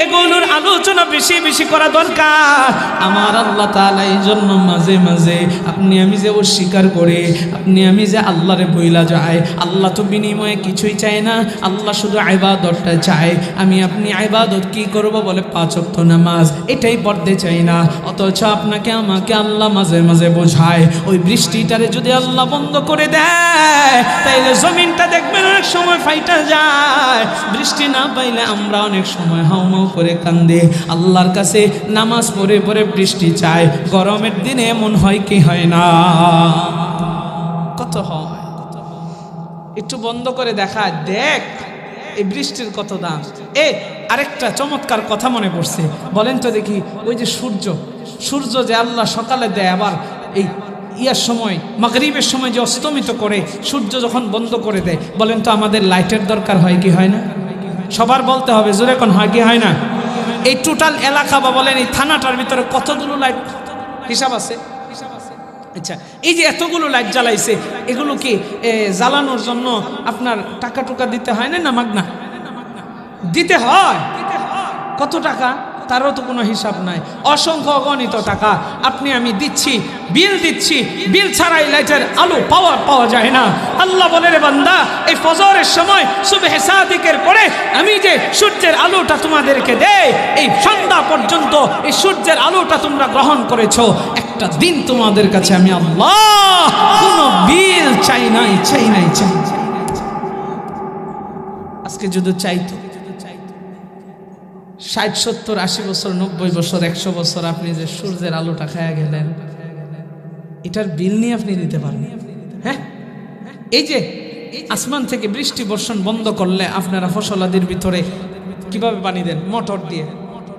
এগুলোর আলোচনা বেশি বেশি করা দরকার। আমার আল্লাহ তাআলা এই জন্য মাঝে মাঝে আপনি আমি যে অস্বীকার করে, আপনি আমি যে আল্লাহরে ভুইলা যায়, আল্লাহ তো বিনিময়ে কিছুই চায় না, আল্লাহ শুধু ইবাদতটা চায়। আমি আপনি ইবাদত কি করব বলে 5 ওয়াক্ত নামাজ, এটাই পড়তে চাই না। অথচ আপনাকে আমাকে আল্লাহ মাঝে মাঝে বোঝায়। ওই বৃষ্টিটারে যদি আল্লাহ বন্ধ করে দেয়, তাইলে জমিনটা দেখবেন অনেক সময় ফাইটা যায়। বৃষ্টি না পাইলে আমরা অনেক সময় হাউমাউ করে কান্দে আল্লাহর কাছে নামাজ পড়ে পড়ে বৃষ্টি চাই। গরমের দিনে এমন হয় কি হয় না? কত হয়। একটু বন্ধ করে দেখা, দেখ এই বৃষ্টির কত দাম। আরেকটা চমৎকার কথা মনে পড়ছে, বলেন তো দেখি। ওই যে সূর্য যে আল্লাহ সকালে দেয়, আবার এই ইয়ার সময় মাগরিবের সময় যে অস্তমিত করে, সূর্য যখন বন্ধ করে দেয়, বলেন তো আমাদের লাইটের দরকার হয় কি হয় না? সবার বলতে হবে, জোরে কোন হয় কি হয় না? এই টোটাল এলাকা বা বলেন এই থানাটার ভিতরে কতগুলো লাইট হিসাব আছে? আচ্ছা, এই যে এতগুলো লাইট জ্বালাইছে, এগুলো কি জ্বালানোর জন্য আপনার টাকা টুকা দিতে হয় না? না মাগনা দিতে হয়। কত টাকা তারও তো কোনো হিসাব নাই, অসংখ্য অগণিত টাকা আপনি আমি দিচ্ছি, বিল দিচ্ছি। বিল ছাড়াই লাইটের আলো পাওয়া যায় না। আল্লাহ বলে, রে বান্দা, এই ফজরের সময় সুবহে সাদিকের পরে আমি যে সূর্যের আলোটা তোমাদেরকে দেই, এই সন্ধ্যা পর্যন্ত এই সূর্যের আলোটা তোমরা গ্রহণ করেছো। একটা দিন তোমাদের কাছে আমি আল্লাহ কোনো বিল চাই নাই। আজকে যদি চাইতো, 60, 70, 80 বছর, 90 বছর, 100 বছর আপনি যে সূর্যের আলোটা খায়া গেলেন, এটার বিল নিয়ে আপনি দিতে পারবেন? হ্যাঁ, এই যে আসমান থেকে বৃষ্টি বর্ষণ বন্ধ করলে আপনারা ফসলাদির ভিতরে কিভাবে পানি দেন? মোটর দিয়ে।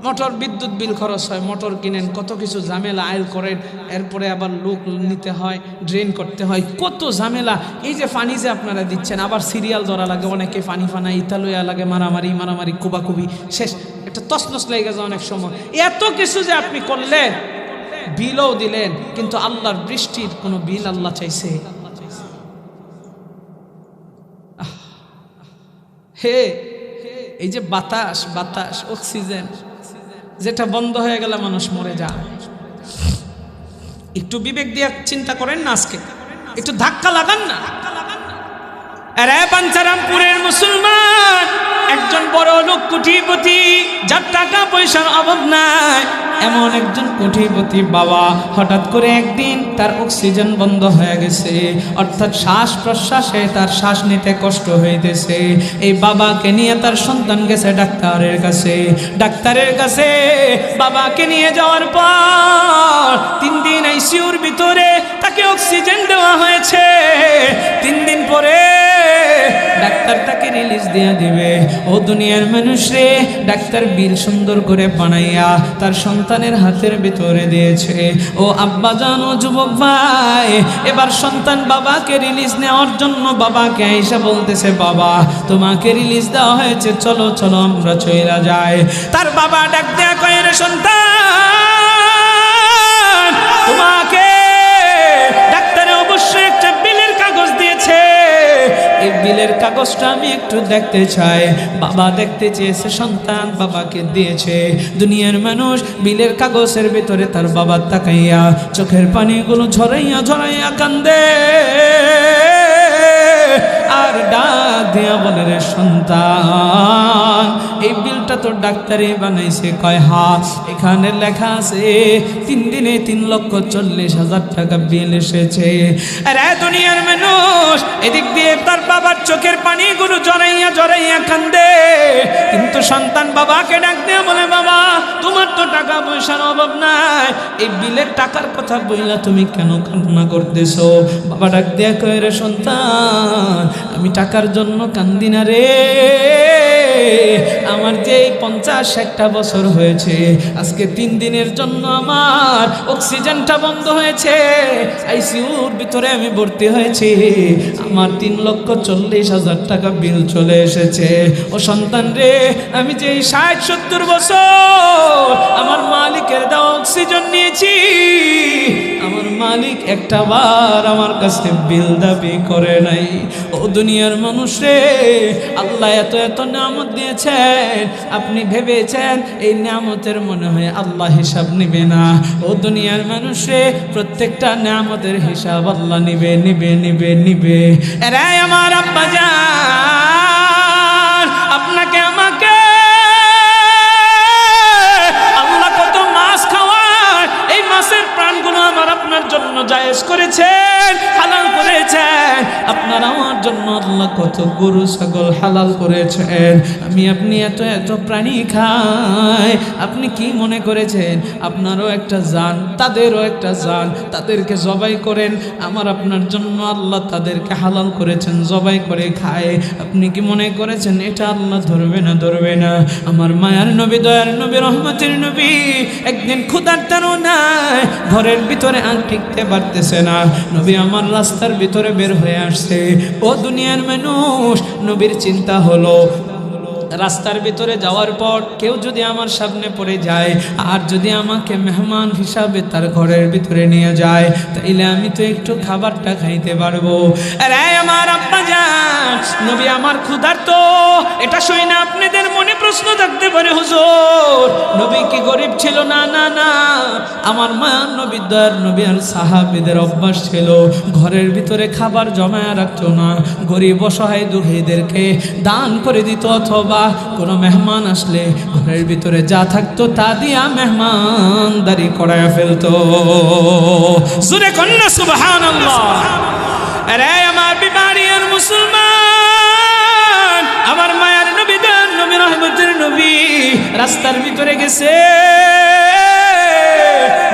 মোটর বিদ্যুৎ বিল খরচ হয়, মোটর কিনেন, কত কিছু ঝামেলা, আইল করেন, এরপরে আবার লোক নিতে হয়, ড্রেন করতে হয়, কত ঝামেলা। এই যে পানি যে আপনারা দিচ্ছেন, আবার সিরিয়াল ধরা লাগে, অনেকে পানি ফানা ইতালুয়া লাগে, মারামারি কুবাকুবি, শেষ একটা তছনছ লেগে যায় অনেক সময়। এত কিছু যে আপনি করলেন, বিলও দিলেন, কিন্তু আল্লাহর বৃষ্টির কোনো বিল আল্লাহ চাইছে? হে, এই যে বাতাস অক্সিজেন যেটা বন্ধ হয়ে গেলে মানুষ মরে যায়। একটু বিবেক দিয়ে চিন্তা করেন না, আজকে একটু ধাক্কা লাগান না। আরে পাঞ্চারামপুরের মুসলমান, একজন বড় লোক, কোটিপতি, যার টাকা পয়সার অভাব নাই, এমন একজন কোটিপতি বাবা, হঠাৎ করে একদিন তার অক্সিজেন বন্ধ হয়ে গেছে, অর্থাৎ শ্বাস প্রশ্বাসে তার শ্বাস নিতে কষ্ট হইতেছে। এই বাবাকে নিয়ে তার সন্তান গেছে ডাক্তারের কাছে। বাবাকে নিয়ে যাওয়ার পর 3 দিন আইসিইউর ভিতরে তাকে অক্সিজেন দেওয়া হয়েছে। 3 দিন পরে ডাক্তার তাকে রিলিজ দিয়ে দিবে। ও দুনিয়ার মানুষ রে, ডাক্তার বিল সুন্দর করে বানাইয়া তার সন্তানের হাতের ভিতরে দিয়েছে। ও আব্বা জান, ও যুবক ভাই, এবার সন্তান বাবাকে রিলিজ নেওয়ার জন্য বাবাকে আইসা বলতেছে, বাবা তোমাকে রিলিজ দেওয়া হয়েছে, চলো চলো আমরা চলে যাই। তার বাবা ডাক দেয়া কয়, রে সন্তান, তোমাকে ডাক্তারে অবশ্যই একটা বিলের কাগজ দিয়েছে, এই বিলের কাগজটা আমি একটু দেখতে চাই। বাবা দেখতে চেয়েছে, সন্তান বাবাকে দিয়েছে। দুনিয়ার মানুষ বিলের কাগজের ভিতরে তার বাবা তাকাইয়া চোখের পানিগুলো ঝরাইয়া কান্দে, আর ডাক দিয়া বলে, রে সন্তান, এই বিলটা তো ডাক্তারে বানাইছে। কয়, হা, এখানে লেখা আছে 3 দিনে 3,40,000 টাকা বিল এসেছে। আরে দুনিয়ার মানুষ, এদিক দিয়ে তার বাবার চোখের পানিগুলো ঝরাইয়া কান্দে, কিন্তু সন্তান বাবাকে ডাক দিয়ে বলে, বাবা তোমার তো টাকা পয়সার অভাব নাই, এই বিলের টাকার কথা বইলা তুমি কেন কান্না করতেছো? বাবা ডাক দিয়ে কয়, রে সন্তান, আমি টাকার জন্য কান্দি না রে, আমার যে 50-60 বছর হয়েছে, আজকে 3 দিনের জন্য আমার অক্সিজেনটা বন্ধ হয়েছে, আইসিইউর ভিতরে আমি ভর্তি হয়েছি, আমার 3,40,000 টাকা বিল চলে এসেছে। ও সন্তান রে, আমি যে 60-70 বছর আমার মালিকের দেওয়া অক্সিজেন নিয়েছি, আমার মালিক একটা বার আমার কাছে বিল দাবি করে নাই। ও দুনিয়ার মানুষ রে, আল্লাহ এত নিয়ামত দিয়েছেন, আপনি ভেবেছেন এই নিয়ামতের মনে হয় আল্লাহ হিসাব নিবে না? ও দুনিয়ার মানুষ রে, প্রত্যেকটা নিয়ামতের হিসাব আল্লাহ নিবে। এরা আমার আব্বা জান, আপনাকে আমাকে আল্লাহ কত মাছ খাওয়ায়, এই মাছের প্রাণগুলো আমার আপনার জন্য জায়েজ করেছেন, হালাল করেছেন। আপনার আমার জন্য আল্লাহ কত গরু ছাগল হালাল করেছেন। আমি আপনি এত প্রাণী খাই, আপনি কি মনে করেছেন আপনারও একটা জান, তাদেরও একটা জান, তাদেরকে জবাই করেন। আমার আপনার জন্য আল্লাহ তাদেরকে হালাল করেছেন, জবাই করে খায়। আপনি কি মনে করেছেন এটা আল্লাহ ধরবে না? আমার মায়ার নবী, দয়ার নবী, রহমতের নবী একদিন ক্ষুধার্তারও নাই, ঘরের ভিতরে আর টিকতে পারতেছে না, নবী আমার রাস্তার ভিতরে বের হয়ে আসছে। ও দুনিয়ার মানুষ, নবীর চিন্তা হলো, রাস্তার ভিতরে যাওয়ার পর কেউ যদি আমার সামনে পড়ে যায়, আর যদি আমাকে মেহমান হিসাবে তার ঘরের ভিতরে নিয়ে যায়, তাইলে আমি তো একটু খাবারটা খাইতে পারবো। আরে আমার আব্বা জান, নবী আমার ক্ষুধার্ত, এটা শুনে না আপনাদের মনে প্রশ্ন থাকতে পারে, হুজুর নবী কি গরিব ছিল? না, আমার মায়ার নবী, দয়ার নবী আর সাহাবীদের অভ্যাস ছিল ঘরের ভিতরে খাবার জমায়া রাখতো না, গরিব অসহায় দুঃখীদেরকে দান করে দিত, অথবা কোনো মেহমান আসলে ঘরের ভিতরে যা থাকতো তা দিয়া মেহমানদারি করায় ফেলতো। জোরে কন্যা সুবহানাল্লাহ। আরে আমার বিমারিয়ার মুসলমান, আমার মায়ার নবী, নবী রহমতের নবী রাস্তার ভিতরে গেছে,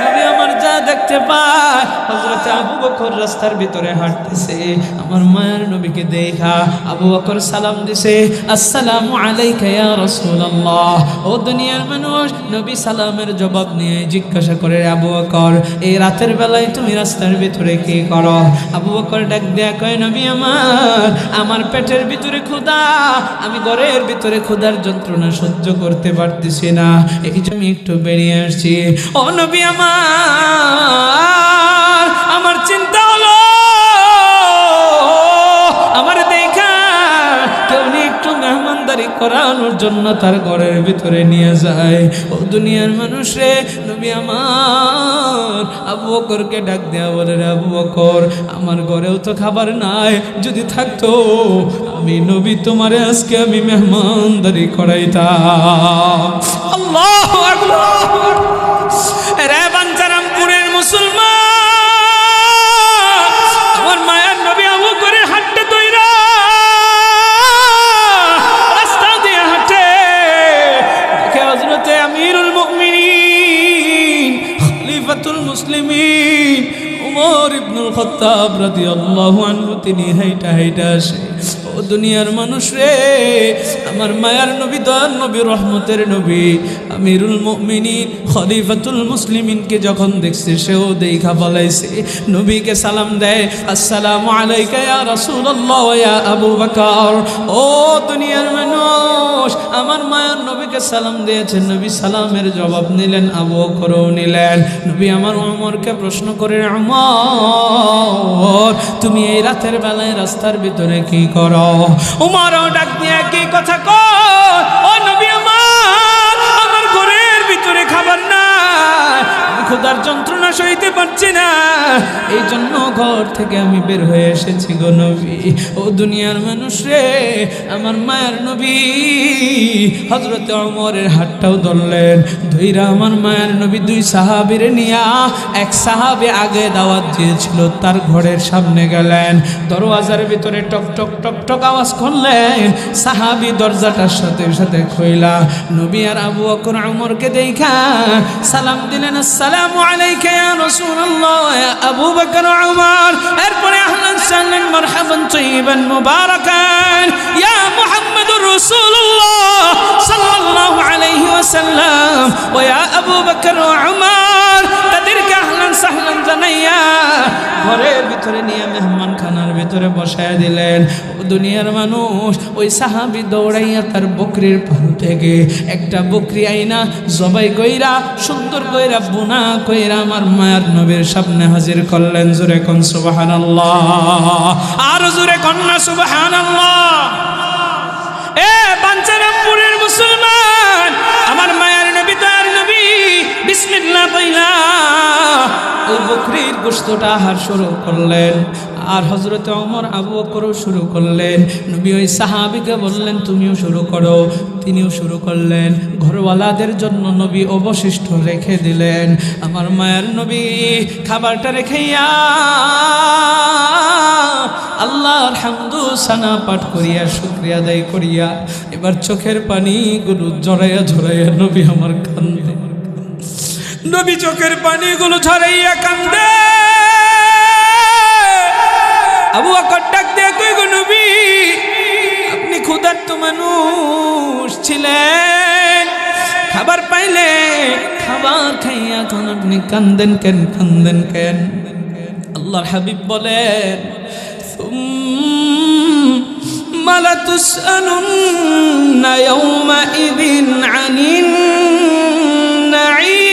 নবী আমার যা দেখতে পায় হযরত আবু বকর রাস্তার ভিতরে হাঁটতেছে। আমার মায়ের নবীকে দেখা আবু বকর সালাম দিছে, আসসালামু আলাইকা ইয়া রাসূলুল্লাহ। ও দুনিয়ার মানুষ, নবী সালামের জবাব নিয়ে জিজ্ঞাসা করে, আবু বকর এই রাতের বেলায় তুমি রাস্তার ভিতরে কি করো? আবু বকর ডাক দেয়া কয়, নবী আমার পেটের ভিতরে ক্ষুধা, আমি ঘরের ভিতরে ক্ষুধার যন্ত্রণা সহ্য করতে পারতেছি না, এই জন্য আমি একটু বেরিয়ে আসছি। ও নবী আমার চিন্তা হলো আমার দেখা কেউ একটু মেহমানদারি করানোর জন্য তার ঘরের ভিতরে নিয়ে যায়। ও দুনিয়ার মানুষ রে, নবী আমার আবু বকরকে ডাক দেয়া বলে, রে আবু বকর আমার ঘরেও তো খাবার নাই, যদি থাকতো আমি নবী তোমারে আজকে আমি মেহমানদারি করাইতাম। আল্লাহু আকবার। রে বাঞ্চারামপুরের মুসলমান, আমার মায়ের নবী আবু বকরের হাতটা ধইরা রাস্তা দিয়ে হাঁটে, দেখে হযরতে আমিরুল মুমিনিন খলিফাতুল মুসলিমিন উমর ইবনুল খাত্তাব রাদিয়াল্লাহু আনহু তিনি হাইটা হাইটা আসে। ও দুনিয়ার মানুষ রে, আমার মায়ার নবী, দয়ার নবী, রহমতের নবী আমিরুল মুমিনিন খলিফাতুল মুসলিমিনকে যখন দেখছে সেও দেখা বলাইছে, নবীকে সালাম দেয়, আসসালামু আলাইকা ইয়া রাসূলুল্লাহ ইয়া আবু বকর। ও দুনিয়ার মানুষ, আমার মায়ার নবীকে সালাম দিয়েছেন, নবী সালামের জবাব নিলেন, আবু বকরও নিলেন। নবী আমার ওমরকে প্রশ্ন করে, ওমর তুমি এই রাতের বেলায় রাস্তার ভিতরে কি করো? ওমরও ডাক দিয়ে কি কথা কয়, ও নবী আমার ঘরের ভিতরে খাবার না, ক্ষুধার যন্ত্রণা সইতে পারছি না, এই জন্য ঘর থেকে আমি বের হয়ে এসেছি গো নবী। ও দুনিয়ার মানুষ রে, আমার মায়ের নবী হযরত ওমরের হাতটাও ধরলেন, ধইরা আমার মায়ের নবী দুই সাহাবীরে নিয়া, এক সাহাবী আগে দাওয়াত দিয়েছিল তার ঘরের সামনে গেলেন, দরওয়াজার ভিতরে টক টক টক টক আওয়াজ করলেন, সাহাবী দরজাটার সাথে সাথে খুইলা নবী আর আবু বকর ওমরকে দেখা সালাম দিলেন, আসসালামু আলাইকা ইয়া রাসূলুল্লাহ ইয়া আবু বকর ওমর। এরপরে আহলান সাহলান মারহাবান তাইয়িবান মুবারাকান ইয়া মুহাম্মাদুর রাসূলুল্লাহ সাল্লাল্লাহু আলাইহি ওয়াসাল্লাম ওয়া ইয়া আবু বকর ওমর, তাদেরকে আহলান সাহলান জানাইয়া ঘরের ভিতরে নিয়ে মেহমান খানার ভিতরে বসায় দিলেন। ও দুনিয়ার মানুষ, ওই সাহাবী দৌড়াইয়া তার বকরির পাল থেকে একটা বকরি আইনা জবাই কইরা সুন্দর কইরা বুনা কইরা আমার মায়ের নবীর সামনে হাজির করলেন। জোরে কোন সুবহানাল্লাহ, আর জোরে কোন না সুবহানাল্লাহ। এ বাঞ্চারামপুরের মুসলমান, আমার মায়ের নবী তার নবী বিসমিল্লাহ বইলা ওই বকরির গোশতটা আহার শুরু করলেন, আর হযরত ওমর আবু বকরও শুরু করলেন। নবী ওই সাহাবীকে বললেন তুমিও শুরু করো, তিনিও শুরু করলেন। ঘরওয়ালাদের জন্য নবী অবশিষ্ট রেখে দিলেন। আমার মায়ের নবী খাবারটা রেখাইয়া আল্লাহর হামদু সানা পাঠ করিয়া শুকরিয়া আদায় করিয়া এবার চোখের পানিগুলো ঝরাইয়া ঝরাইয়া নবী আমার কান্দে, নবী চোখের পানিগুলো ঝরাইয়া কান্দে। আবু বকর ডাক দিয়ে কই গো নবী, আপনি ক্ষুধার্ত মানুষ ছিলেন, খাবার পাইলে খাবার খাইয়া এখন আপনি কান্দেন কেন, কান্দেন কেন? আল্লাহর হাবিব বলেন, সুম্মা লাতুসআলুন্না ইয়াওমাইযিন আনিন নাঈম।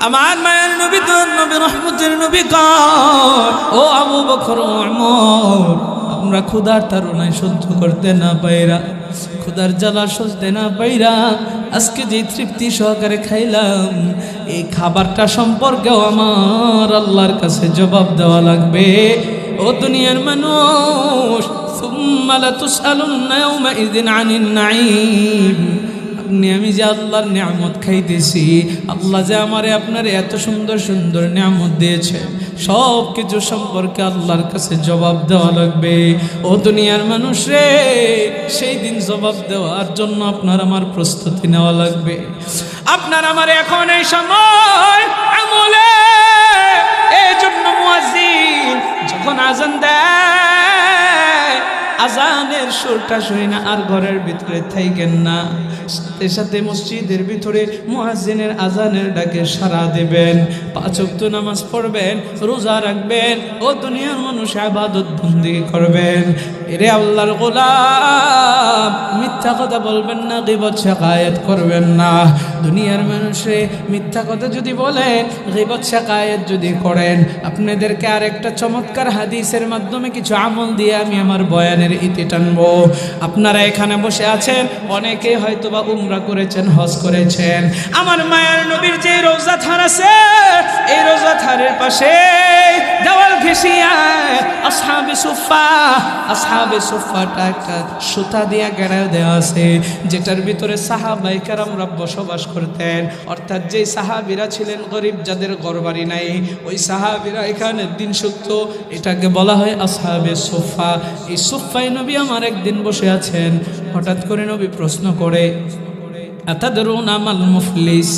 আমার মায়ের নবী তো নবী রহমতের নবী কর, ও আবু বকর ওমর, আমরা ক্ষুধার তাড়নায় সহ্য করতে না পাইরা, ক্ষুধার জ্বালা সহ্যতে না পাইরা আজকে যে তৃপ্তি সহকারে খাইলাম, এই খাবারটা সম্পর্কেও আমার আল্লাহর কাছে জবাব দেওয়া লাগবে। ও দুনিয়ার মানুষ, সুম্মা লাতুসআলুন্না ইয়াওমাইযিন আনিন নাঈম। আপনি আমি যে আল্লাহর নিয়ামত খাইতেছি, আল্লাহ যে আমারে আপনারে এত সুন্দর সুন্দর নিয়ামত দিয়েছে, সব কিছু সম্পর্কে আল্লাহর কাছে জবাব দেওয়া লাগবে। ও দুনিয়ার মানুষ রে, সেই দিন জবাব দেওয়ার জন্য আপনার আমার প্রস্তুতি নেওয়া লাগবে। আপনার আমার এখন এই সময় আমলে, এই জন্য মুয়াজ্জিন যখন আজান দেয়, আজানের সুরটা শুনি না আর ঘরের ভিতরে থাকেন না, সাথে সাথে মসজিদের ভিতরে মুয়াজ্জিনের আজানের ডাকে সাড়া দেবেন, 5 ওয়াক্ত নামাজ পড়বেন, রোজা রাখবেন, ও দুনিয়ার মানুষ ইবাদত বন্দেগি করবেন। এরে আল্লাহর গোলাম, মিথ্যা কথা বলবেন না, গীবত শিকায়াত করবেন না। দুনিয়ার মানুষে মিথ্যা কথা যদি বলেন, গীবত শিকায়াত যদি করেন, আপনাদেরকে আরেকটা চমৎকার হাদিসের মাধ্যমে কিছু আমল দিয়ে আমি আমার বয়ানের ইতি টানবো। আপনারা এখানে বসে আছেন, অনেকে হয়তো বা উমরা করেছেন, হজ করেছেন। আমার মায়ের নবীর যে রোজা থার আছে, এই রোজা থারের পাশে দেওয়াল ঘেঁষিয়া আসহাবে সুফফাটা একটা সুতা দিয়া গেড়ায় দেওয়া আছে, যেটার ভিতরে সাহাবায়ে কেরামরা বসবাস করতেন। অর্থাৎ যে সাহাবীরা ছিলেন গরিব, যাদের ঘরবাড়ি নাই, ওই সাহাবীরা এখানে দিন শুক্ত, এটাকে বলা হয় আসহাবে সুফফা। এই সুফফায় নবী আমার একদিন বসে আছেন, হঠাৎ করে নবী প্রশ্ন করে, আতাদরুনা মাল মুফলিস।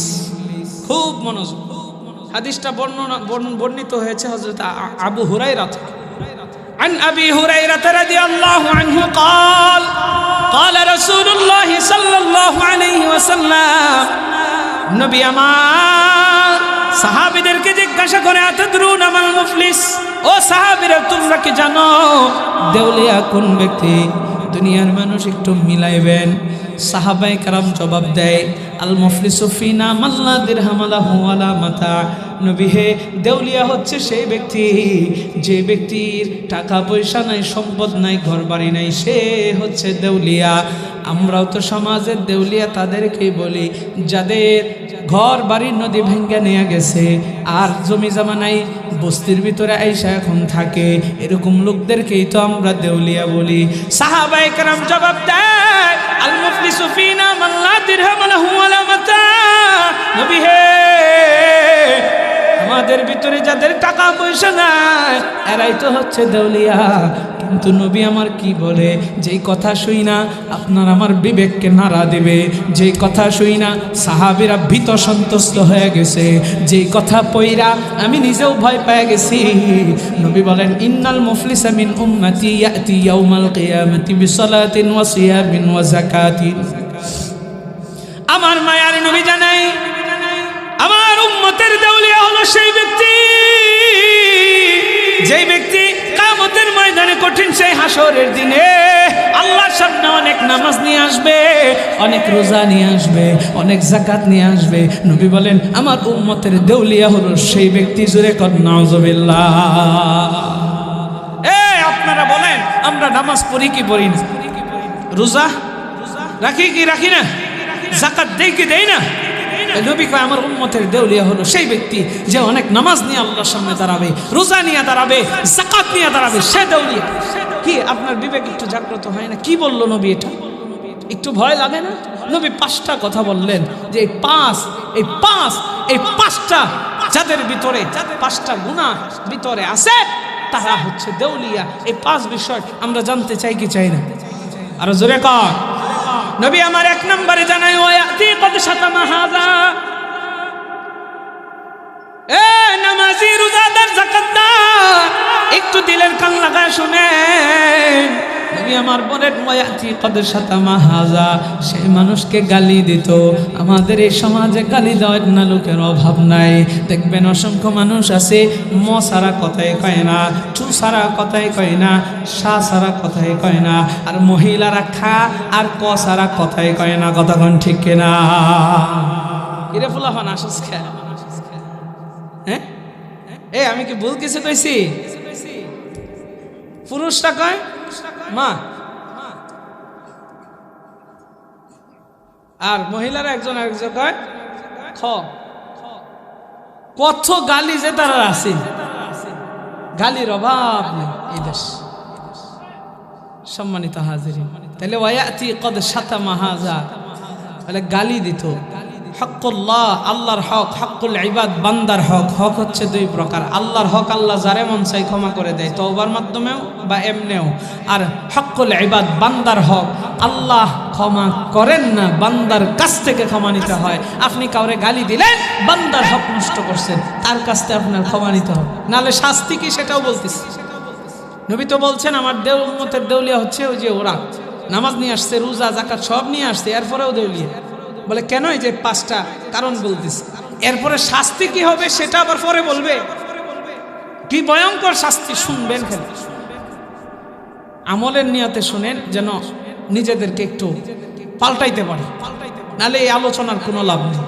খুব মনোযোগ, হাদিসটা বর্ণিত হয়েছে হযরত আবু হুরায়রা থেকে। عن أبي هريرة رضي الله عنه قال قال رسول الله صلى الله عليه وسلم নবী আমার সাহাবীদেরকে জিজ্ঞাসা করে, আতাদরুনা মাল মুফলিস, ও সাহাবীরা তোমরা কি জানো দেউলিয়া কোন ব্যক্তি? দুনিয়ার মানুষ একটু মিলাইবেন। সাহাবায়ে কেরাম জবাব দেয়, আল মুফলিসু ফিনা মাল্লা দিরহাম লাহু ওয়ালা মাতা। নবী হে, দেউলিয়া হচ্ছে সেই ব্যক্তি, যে ব্যক্তির টাকা পয়সা নাই, সম্পদ নাই, ঘর বাড়ি নাই, সে হচ্ছে দেউলিয়া। আমরাও তো সমাজের দেউলিয়া তাদেরকেই বলি, যাদের ঘর বাড়ি নদী ভেঙ্গে নিয়ে গেছে, আর জমি জমা নাই, বস্তির ভিতরে আইসা এখন থাকে, এরকম লোকদেরকেই তো আমরা দেউলিয়া বলি। সাহাবায়ে কেরাম জবাব দেয়, আল মুফলিসু ফিনা মান লা দিরহাম লাহু ওয়ালা মাতা। নবী হে, আমাদের ভিতরে যাদের টাকা পয়সা নাই, এরাই তো হচ্ছে দেউলিয়া। কিন্তু নবী আমার কি বলে, যেই কথা শুই না আপনার আমার বিবেককে নাড়া দেবে, যেই কথা শুই না সাহাবীরা ভীত সন্ত্রস্ত হয়ে গেছে, যেই কথা পইরা আমি নিজেও ভয় পেয়ে গেছি। নবী বলেন, ইন্নাল মুফলিসা মিন উম্মতি ইয়াতি ইয়াউমাল কিয়ামাতি বিসালাতিন ওয়া সিয়ামিন ওয়া যাকাতিন। আমার মায়ার নবী জানাই, আমার উম্মতের দেউলিয়া হলো সেই ব্যক্তি, যেই ব্যক্তি কিয়ামতের ময়দানে কঠিন সেই হাসরের দিনে আল্লাহর সামনে অনেক নামাজ নিয়ে আসবে, অনেক রোজা নিয়ে আসবে, অনেক যাকাত নিয়ে আসবে। নবী বলেন, আমার উম্মতের দেউলিয়া হলো সেই ব্যক্তি। জোরে কর নাউজুবিল্লাহ। আপনারা বলেন, আমরা নামাজ পড়ি কি পড়ি না? রোজা রাখি কি রাখি না? যাকাত দেই কি দেই না? নবী কয়, আমার উম্মতের দেউলিয়া হলো সেই ব্যক্তি যে অনেক নামাজ নিয়ে আল্লাহর সামনে দাঁড়াবে, রোজা নিয়ে দাঁড়াবে, যাকাত নিয়ে দাঁড়াবে, সে দেউলিয়া। কি আপনার বিবেক একটু জাগ্রত হয় না? কি বললো নবী? এটা একটু ভয় লাগে না? নবী 5টা কথা বললেন, যে এই পাঁচটা যাদের ভিতরে 5টা গুনাহ ভিতরে আছে, তারা হচ্ছে দেউলিয়া। এই 5 বিষয় আমরা জানতে চাই কি চাই না? আর জোরে কর। নবী আমার 1 নম্বরে জানাই, ওয়াতি কদ শাতামা হাযা। নামাজি, রোজাদার, যাকাতদার, একটু দিলের কান লাগায় শুনেন। নবী আমার বলেন, ওয়াতি কদ শাতামা হাযা, সেই মানুষকে গালি দিত। আমাদের এই সমাজে গালি দেওয়ার না লোকের অভাব নাই। দেখবেন অসংখ্য মানুষ আছে, ম সারা কথাই কয় না, চু সারা কথাই কয় না, সা সারা কথাই কয় না, আর মহিলারা খা আর ক সারা কথাই কয় না। কতক্ষণ ঠিক কিনা? এরে ফুলাফান আসস খা। হ্যাঁ, আমি কি ভুল কিছু কইছি? পুরুষটা কয় মা, আর মহিলারা একজন আরেকজন কয় খ। কত গালি যে তারা আছে, গালির অভাব নেই এই দেশ। সম্মানিত হাজিরিন, তাহলে ওয়াতি কদ শাতামা হাযা, তাহলে গালি দিত। হকুল্লাহ আল্লাহর হক, হকুল ইবাদ বান্দার হক। হক হচ্ছে দুই প্রকার। আল্লাহর হক আল্লাহ যারে মন চাই ক্ষমা করে দেয়, তওবার মাধ্যমেও বা এমনেও। আর হকুল ইবাদ বান্দার হক, আল্লাহ ক্ষমা করেন না, বান্দার কাছ থেকে ক্ষমা নিতে হয়। আপনি কাউরে গালি দিলেন, বান্দার হক নষ্ট করছেন, তার কাছ থেকে আপনার ক্ষমা নিতে হবে, নাহলে শাস্তি কি সেটাও বলতেছি। নবী তো বলছেন আমার উম্মতের দেউলিয়া হচ্ছে ওই যে ওরা নামাজ নিয়ে আসছে, রোজা জাকাত সব নিয়ে আসছে, এরপরেও দেউলিয়া। বলে কেন? এই যে 5টা কারণ বলতেছে। এরপরে শাস্তি কি হবে সেটা আবার পরে বলবে। কি ভয়ঙ্কর শাস্তি শুনবেন, খেলে আমলের নিয়তে শুনেন যেন নিজেদেরকে একটু পাল্টাইতে পারে, নাহলে এই আলোচনার কোনো লাভ নেই।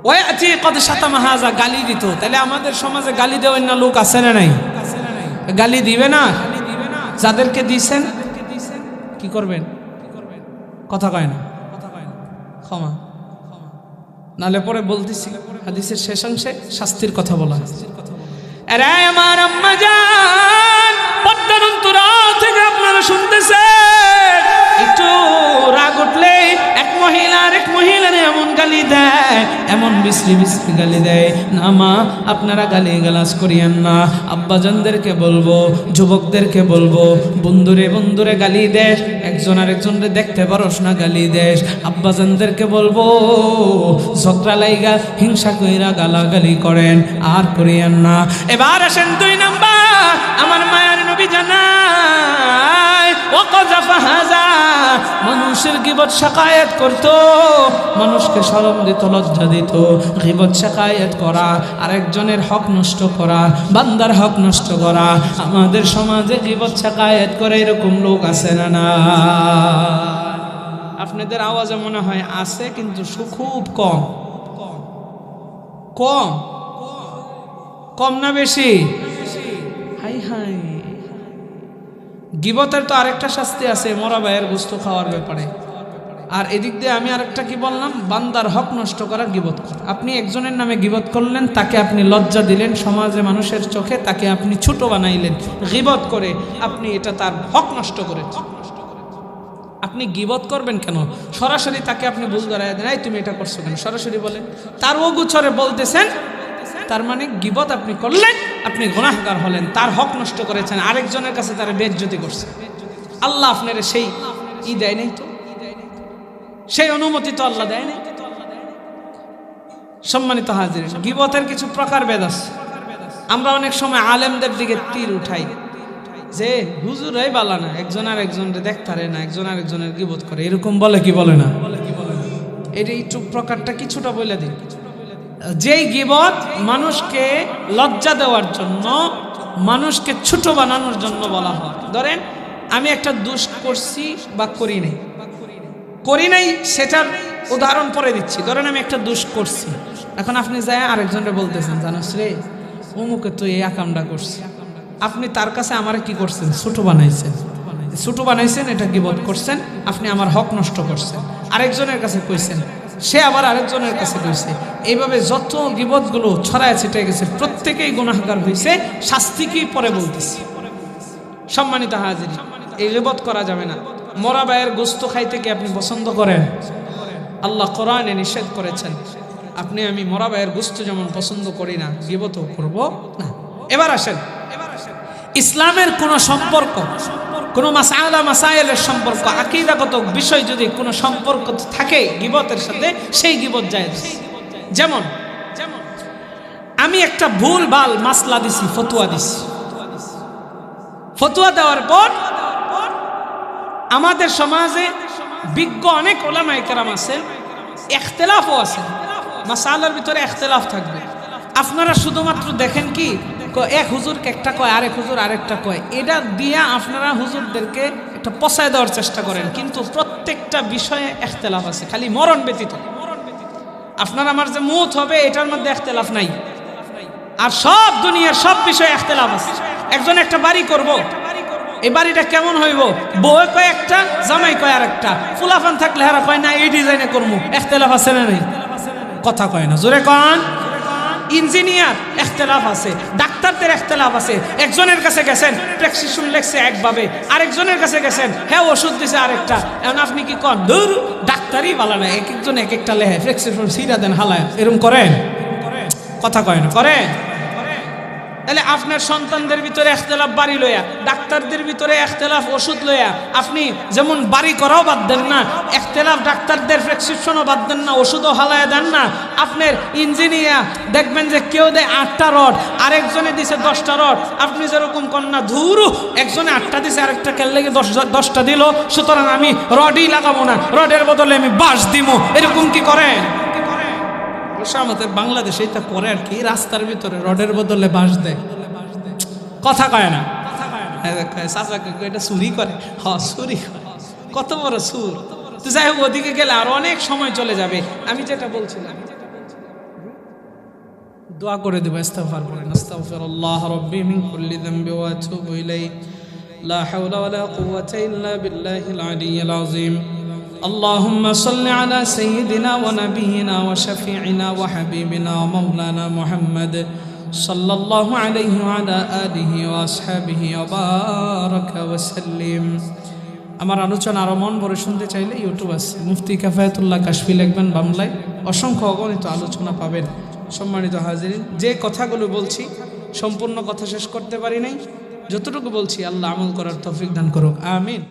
ওই আছে কত শাতামা হাজা, গালি দিত। তাহলে আমাদের সমাজে গালি দেওয়ার না লোক আছে না নাই? গালি দিবে না? যাদেরকে দিয়েছেন কি করবেন? কথা কয় না, ক্ষমা। নালে পরে বলতেছি হাদিসের শেষাংশে শাস্তির কথা বলা। আরে আমার আম্মা জান, পদ্মার অন্তরাল থেকে আপনারা শুনতেছেন, একটু রাগ উঠলে এক মহিলা আরেক মহিলারে এমন গালি দেয়, এমন বিশ্রী বিশ্রী গালি দেয়। না মা, আপনারা গালি গালাজ করিয়েন না। আব্বাজানদেরকে বলবো, যুবকদেরকে বলবো, বন্ধুরে বন্ধুরে গালি দেশ, একজন আরেকজনরে দেখতে পারোস না গালি দেশ। আব্বাজানদেরকে বলবো ঝগড়া লাইগা হিংসা কইরা গালাগালি করেন, আর করিয়েন না। এবার আসেন 2 নাম্বার, আমার মায়ের নবী জানায় ওয়াকাযাফা হাযা, মানুষের গীবত শাকায়াত করত, মানুষকে শরম দিত, লজ্জা দিত। গীবত শাকায়াত করা, আরেকজনের হক নষ্ট করা, বান্দার হক নষ্ট করা। আমাদের সমাজে গীবত শাকায়াত করে এরকম লোক আছে না? না, আপনাদের আওয়াজে মনে হয় আছে, কিন্তু খুব কম। কম কম না বেশি? হাই হাই, গীবতের তো আরেকটা শাস্তি আছে, মরা ভাইয়ের গোশত খাওয়ার ব্যাপারে। আর এদিক দিয়ে আমি আরেকটা কি বললাম, বান্দার হক নষ্ট করার গীবত করা। আপনি একজনের নামে গীবত করলেন, তাকে আপনি লজ্জা দিলেন, সমাজে মানুষের চোখে তাকে আপনি ছোট বানাইলেন গীবত করে, আপনি এটা তার হক নষ্ট করেছেন। আপনি গীবত করবেন কেন? সরাসরি তাকে আপনি ভুল ধরায় দেন, এই তুমি এটা করছো কেন, সরাসরি বলেন। তার ও গুছরে বলতেছেন, তার মানে গীবত আপনি করলেন, আপনি গুনাহগার হলেন, তার হক নষ্ট করেছেন, আরেকজনের কাছে তার বেইজ্জতি করছেন। আল্লাহ আপনার সেই দেয় নাই, তো সেই অনুমতি তো আল্লাহ দেয় নাই। সম্মানিত হাজির, গীবতের কিছু প্রকার ভেদ আছে। আমরা অনেক সময় আলেমদের দিকে তীর উঠাই যে হুজুরাই বালা না, একজন আর একজনের দেখতারে না, একজন আর একজনের গীবত করে, এরকম বলে কি বলে না? এটা একটু প্রকারটা কিছুটা বলে দিই। যেই গীবত মানুষকে লজ্জা দেওয়ার জন্য, মানুষকে ছোট বানানোর জন্য বলা হয়। ধরেন আমি একটা দোষ করছি বা করি নাই, সেটার উদাহরণ পরে দিচ্ছি। ধরেন আমি একটা দোষ করছি, এখন আপনি যায় আরেকজনকে বলতেছেন, জানোস রে অমুকে তো এই আকামটা করছে। আপনি তার কাছে আমার কি করছেন? ছোট বানাইছেন, এটা গীবত করছেন, আপনি আমার হক নষ্ট করছেন। আরেকজনের কাছে কইছেন, সে আবার আরেকজনের কাছে কইছে। এইভাবে যত গীবতগুলো ছড়ায় ছিটে গেছে, প্রত্যেকেই গুনাহগার হয়েছে। শাস্তি কি পরে বলতেছি। সম্মানিত হাজির, এই গীবত করা যাবে না। মরা ভাইয়ের গোশত খাইতে কি আপনি পছন্দ করেন? আল্লাহ কোরআনে নিষেধ করেছেন। আপনি আমি মরা ভাইয়ের গোশত যেমন পছন্দ করি না, গীবতও করব না। এবার আসেন, ইসলামের কোন সম্পর্ক, কোন মাসাইলের সম্পর্ক, আকীদাগত বিষয় যদি কোনো সম্পর্ক থাকে গীবতের সাথে, সেই গীবত জায়েজ। যেমন আমি একটা ভুল ভাল মাসলা দিছি, ফতোয়া দেওয়ার পর আমাদের সমাজে বিজ্ঞ অনেক উলামায়ে কেরাম আছেন, ইখতিলাফও আছে, মাসালার ভিতরে ইখতিলাফ থাকবে। আপনারা শুধুমাত্র দেখেন কি এক হুজুরকে একটা কয়, আরেক হুজুর আরেকটা কয়, এটা দিয়া আপনারা হুজুরদেরকে একটা পচায় দেওয়ার চেষ্টা করেন। কিন্তু প্রত্যেকটা বিষয়ে ইখতিলাফ আছে, খালি মরণ ব্যতীত। আপনার আমার যে মউত হবে এটার মধ্যে ইখতিলাফ নাই, আর সব দুনিয়ার সব বিষয়ে ইখতিলাফ আছে। একজন একটা বাড়ি করব, এই বাড়িটা কেমন হইব, বউ কয় একটা, জামাই কয় আরেকটা, ফুলাফান থাকলে হারা কয় না এই ডিজাইনে করবো। ইখতিলাফ আছে না নাই? কথা কয় না, জোরে কন। ইঞ্জিনিয়ার ইখতিলাফ আছে, ডাক্তারদের ইখতিলাফ আছে। একজনের কাছে গেছেন প্রেসক্রিপশন লেখছে একভাবে, আরেকজনের কাছে গেছেন হ্যাঁ ওষুধ দিছে আরেকটা। এখন আপনি কি কন দূর ডাক্তারই ভালো না, এক একজন এক একটা লেহে প্রেসক্রিপশন সিরা দেন হালায়, এরকম করেন? কথা কয় না করে? তাহলে আপনার সন্তানদের ভিতরে ইখতিলাফ বাড়ি লইয়া, ডাক্তারদের ভিতরে ইখতিলাফ ওষুধ লইয়া, আপনি যেমন বাড়ি করাও বাদ দেন না, ইখতিলাফ ডাক্তারদের প্রেসক্রিপশনও বাদ দেন না, ওষুধও হালায় দেন না। আপনার ইঞ্জিনিয়ার দেখবেন যে কেউ দেয় 8টা রড, আরেকজনে দিছে 10টা রড, আপনি যেরকম কন্যা ধুরু একজনে 8টা দিছে আরেকটা কেন লেগে 10টা দিল, সুতরাং আমি রডই লাগাবো না, রডের বদলে আমি বাঁশ দিমু, এরকম কি করেন? আমাদের বাংলাদেশে এটা করে আর কি, রাস্তার ভিতরে রডের বদলে বাঁশ দেয়। কথা কয় না? এটা চুরি করে, চুরি কত বড় সুর। তো যাই হোক, ওদিকে গেলে আর অনেক সময় চলে যাবে। আমি যেটা বলছিলাম দোয়া করে দেবো, ইস্তিগফার করেন, আস্তাগফিরুল্লাহ রাব্বি মিন কুল্লি যামবি ওয়া আতুবু ইলাইহি, লা হাওলা ওয়ালা কুওয়াতা ইল্লা বিল্লাহিল আলিয়্যিল আযীম। اللهم صل على سيدنا ونبينا وشفيعنا وحبيبنا ومولانا محمد صلى الله عليه وعلى آله وأصحابه وبارك وسلم। আমার আলোচনা আরো মন ভরে শুনতে চাইলে ইউটিউব আছে, মুফতি কিফায়াতুল্লাহ কাশফি লিখবেন বাংলায়, অসংখ্য অগণিত আলোচনা পাবেন। সম্মানিত হাজিরিন, যে কথাগুলো বলছি সম্পূর্ণ কথা শেষ করতে পারি নাই, যতটুকু বলছি আল্লাহ আমল করার তৌফিক দান করুক, আমিন।